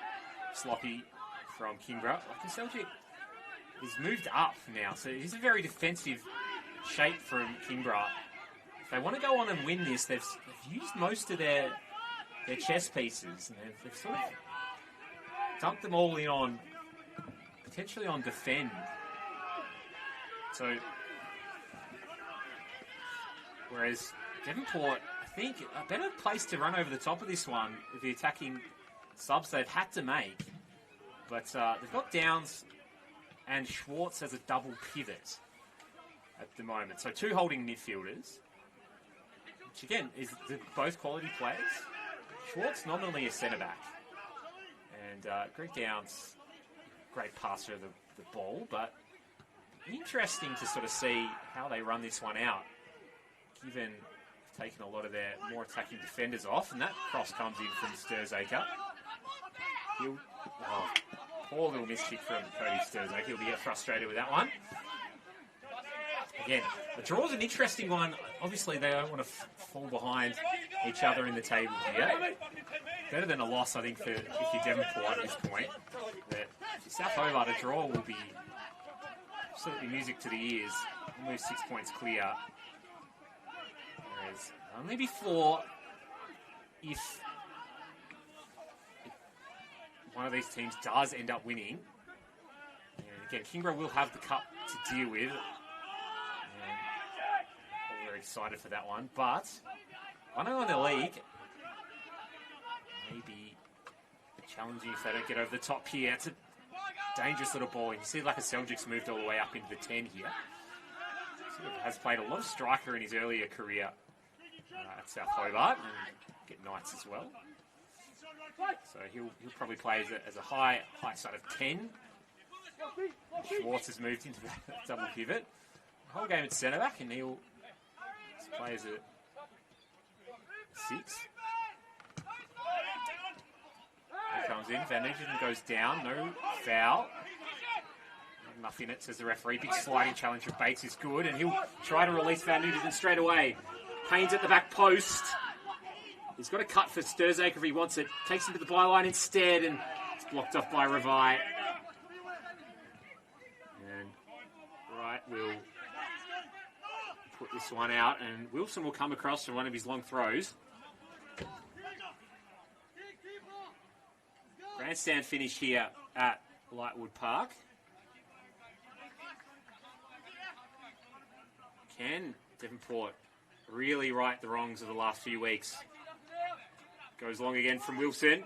sloppy from Kingborough. Like Seljuk has moved up now, so he's a very defensive shape from Kingborough. If they want to go on and win this, they've used most of their chess pieces, and they've sort of dumped them all in on, potentially on defend. So, whereas Devonport, I think, a better place to run over the top of this one with the attacking subs they've had to make. But they've got Downs and Schwartz as a double pivot at the moment. So two holding midfielders, which again is both quality players. Schwartz nominally a centre-back. And Greg Downs, great passer of the ball, but interesting to sort of see how they run this one out, given they've taken a lot of their more attacking defenders off, and that cross comes in from Sturzaker. Poor little miskick from Cody Sturzaker. He'll be frustrated with that one. Again, the draw is an interesting one. Obviously, they don't want to fall behind each other in the table here. Better than a loss, I think, if you're Devonport at this point. But South Hobart, a draw will be absolutely music to the ears. Almost 6 points clear. Whereas only before, if one of these teams does end up winning, and again, Kingborough will have the cup to deal with. I'm very excited for that one, but I know in the league, maybe challenging if they don't get over the top here. It's a dangerous little ball. You see like a Seljuk's moved all the way up into the 10 here. Sort of has played a lot of striker in his earlier career at South Hobart. And get nights as well. So he'll probably play as a high side of 10. Schwartz has moved into that double pivot. The whole game at centre back, and he'll play as a 6. He comes in, Van Nugent goes down, no foul. Enough in it, says the referee. Big sliding challenge from Bates is good, and he'll try to release Van Nugent straight away. Payne's at the back post. He's got a cut for Sturzaker if he wants it. Takes him to the byline instead, and it's blocked off by Revi. And Wright will put this one out, and Wilson will come across from one of his long throws. Grandstand finish here at Lightwood Park. Can Devonport really right the wrongs of the last few weeks? Goes long again from Wilson.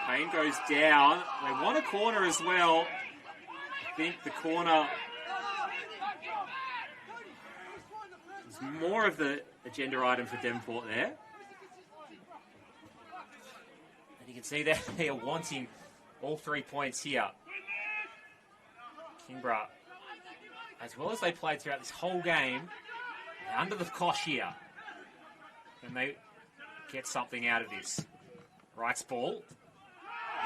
Payne goes down. They want a corner as well. I think the corner is more of the agenda item for Devonport there. And you can see that they are wanting all 3 points here. Kingborough, as well as they played throughout this whole game, under the cosh here. And they get something out of this. Wright's ball.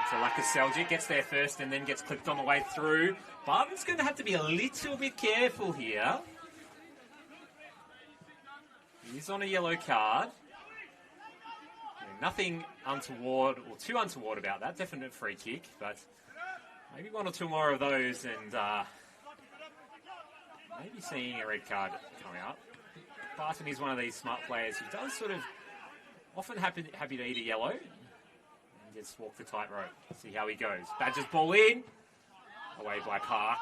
It's a Laka Seljuk, gets there first and then gets clipped on the way through. Barton's going to have to be a little bit careful here. He's on a yellow card. Nothing untoward or too untoward about that. Definite free kick, but maybe one or two more of those and maybe seeing a red card coming up. Barton is one of these smart players who does sort of often happy to eat a yellow and just walk the tightrope. See how he goes. Badger's ball in. Away by Park.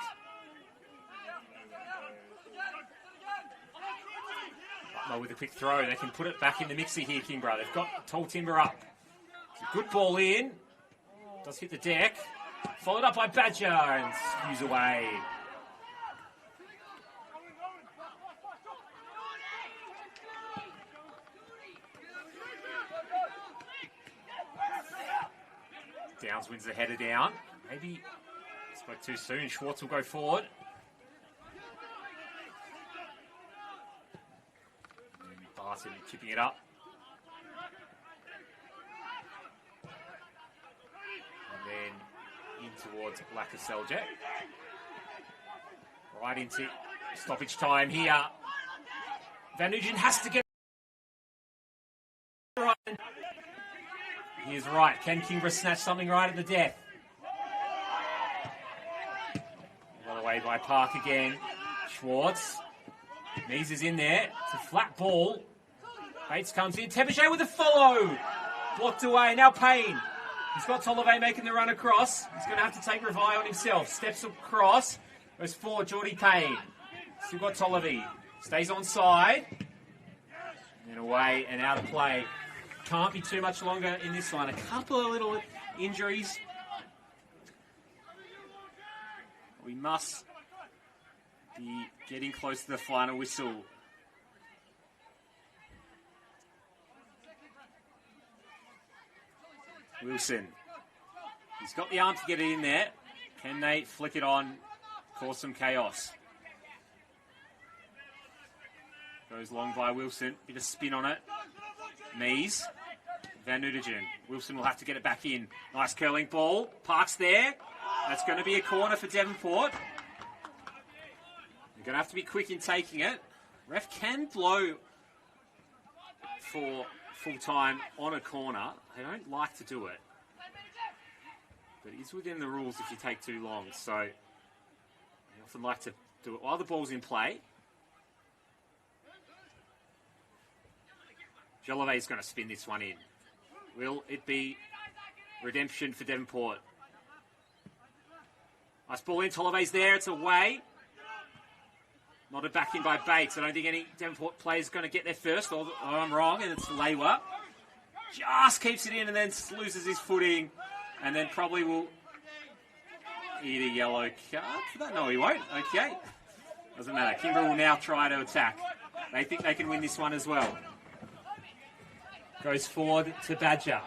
Butler with a quick throw. They can put it back in the mixer here, Kingborough. They've got Tall Timber up. It's a good ball in. Does hit the deck. Followed up by Badger and skews away. Downs wins the header down. Maybe spoke too soon. Schwartz will go forward. And Barton chipping it up. And then in towards Laka Seljuk. Right into stoppage time here. Van Nugent has to get right. He is right. Can Kingborough snatch something right at the death? Well away by Park again. Schwartz. Mees is in there. It's a flat ball. Bates comes in. Trebuchet with a follow. Blocked away. Now Payne. He's got Tolliver making the run across. He's going to have to take Revi on himself. Steps across. Goes forward. Geordie Payne. Still got Tolliver. Stays on side. And away and out of play. Can't be too much longer in this one. A couple of little injuries. We must be getting close to the final whistle. Wilson. He's got the arm to get it in there. Can they flick it on, cause some chaos? Goes long by Wilson. Bit of spin on it. Mees. Van Nugent. Wilson will have to get it back in. Nice curling ball. Park's there. That's going to be a corner for Devonport. You're going to have to be quick in taking it. Ref can blow for full time on a corner. They don't like to do it. But it is within the rules if you take too long. So they often like to do it while the ball's in play. Jolivet's going to spin this one in. Will it be redemption for Devonport? Nice ball in. Tolliver's there. It's away. Nodded back in by Bates. I don't think any Devonport player is going to get there first. Oh, I'm wrong, and it's Lewa. Just keeps it in and then loses his footing. And then probably will eat a yellow card for that. No, he won't. Okay. Doesn't matter. Kingborough will now try to attack. They think they can win this one as well. Goes forward to Badger.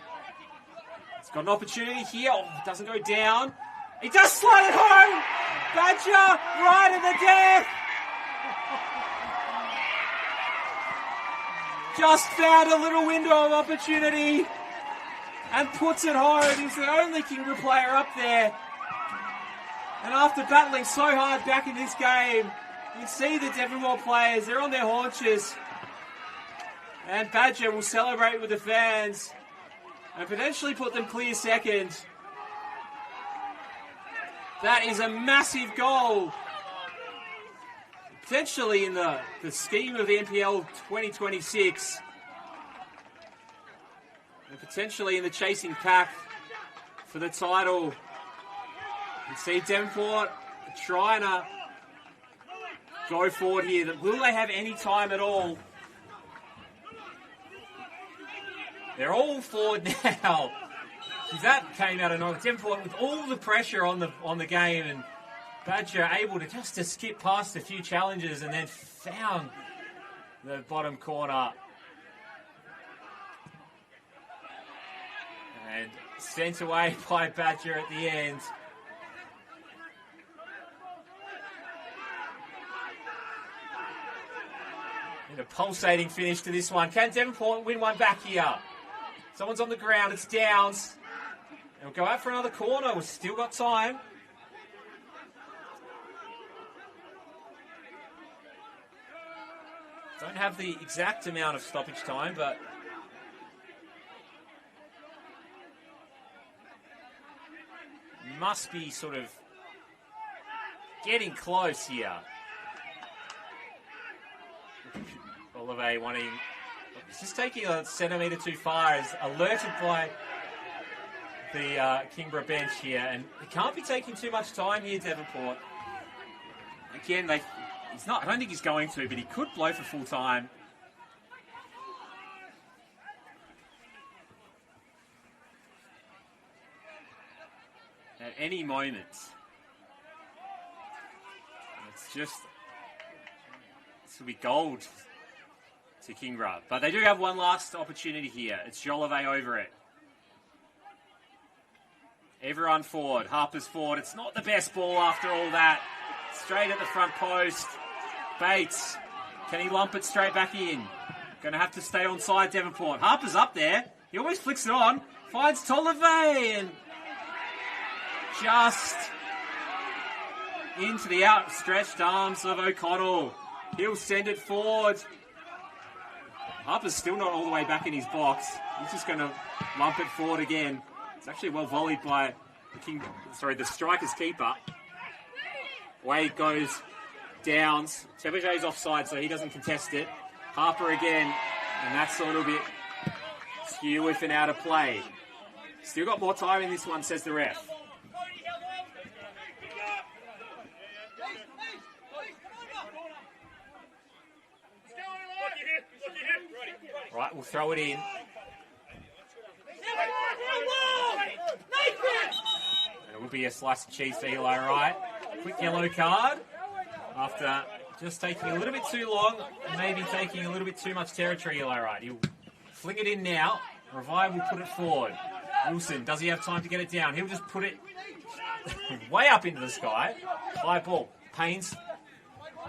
He's got an opportunity here. Oh, doesn't go down. He does slide it home. Badger right at the death. Just found a little window of opportunity and puts it home. He's the only Kingborough player up there. And after battling so hard back in this game, you can see the Devonport players, they're on their haunches. And Badger will celebrate with the fans and potentially put them clear second. That is a massive goal. Potentially in the scheme of the NPL 2026. And potentially in the chasing pack for the title. You see Devonport trying to go forward here. Will they have any time at all? They're all forward now. That came out of nowhere. Devonport with all the pressure on the game, and Badger able to skip past a few challenges and then found the bottom corner. And sent away by Badger at the end. And a pulsating finish to this one. Can Devonport win one back here? Someone's on the ground. It's Downs. And we'll go out for another corner. We've still got time. Don't have the exact amount of stoppage time, but must be sort of getting close here. Olive wanting, he's just taking a centimetre too far, is alerted by the Kingborough bench here, and he can't be taking too much time here, Devonport. Again, he's not, I don't think he's going to, but he could blow for full time. At any moment. This will be gold to Kingborough. But they do have one last opportunity here. It's Jolive over it. Everyone forward. Harper's forward. It's not the best ball after all that. Straight at the front post. Bates. Can he lump it straight back in? Going to have to stay on side, Devonport. Harper's up there. He always flicks it on. Finds Tolive and just into the outstretched arms of O'Connell. He'll send it forward. Harper's still not all the way back in his box. He's just going to lump it forward again. It's actually well volleyed by the striker's keeper. Away it goes Downs. Teberge's offside, so he doesn't contest it. Harper again, and that's a little bit skew with and out of play. Still got more time in this one, says the ref. Right, we'll throw it in. And it will be a slice of cheese for Eli Wright. Quick yellow card after just taking a little bit too long and maybe taking a little bit too much territory, Eli Wright. He'll fling it in now. Revive will put it forward. Wilson, does he have time to get it down? He'll just put it way up into the sky. High ball. Paynes,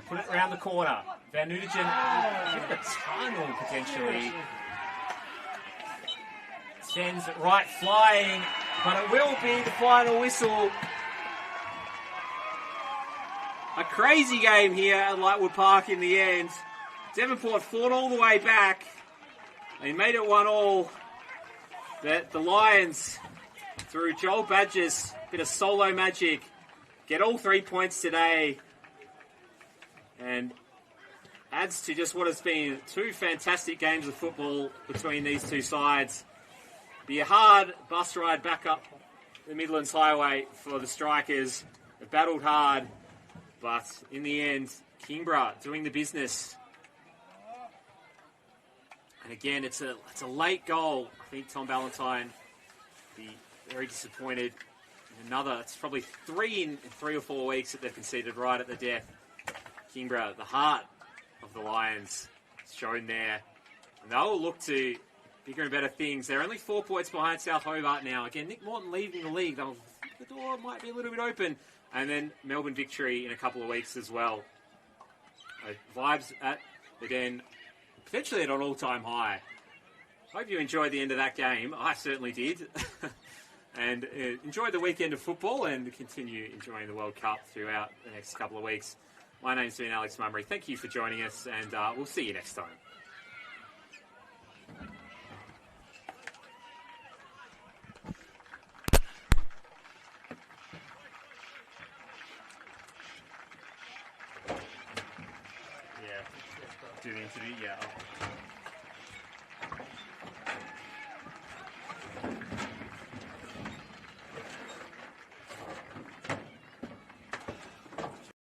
put it around the corner. Van Nutigen, a tunnel potentially. Sends it right flying, but it will be the final whistle. A crazy game here at Lightwood Park in the end. Devonport fought all the way back. They made it 1-1. But the Lions, through Joel Badger's bit of solo magic, get all 3 points today. And adds to just what has been two fantastic games of football between these two sides. Be a hard bus ride back up the Midlands Highway for the Strikers. They've battled hard, but in the end, Kingborough doing the business. And again, it's a late goal. I think Tom Ballantyne will be very disappointed. It's probably three in 3 or 4 weeks that they've conceded right at the death. Kingborough, the heart of the Lions, shown there. And they'll look to bigger and better things. They're only 4 points behind South Hobart now. Again, Nick Morton leaving the league. The door might be a little bit open. And then Melbourne victory in a couple of weeks as well. Vibes at the Den, potentially at an all-time high. Hope you enjoyed the end of that game. I certainly did. And enjoy the weekend of football and continue enjoying the World Cup throughout the next couple of weeks. My name's been Alex Mummery. Thank you for joining us, and we'll see you next time. Yeah. Do the interview? Yeah.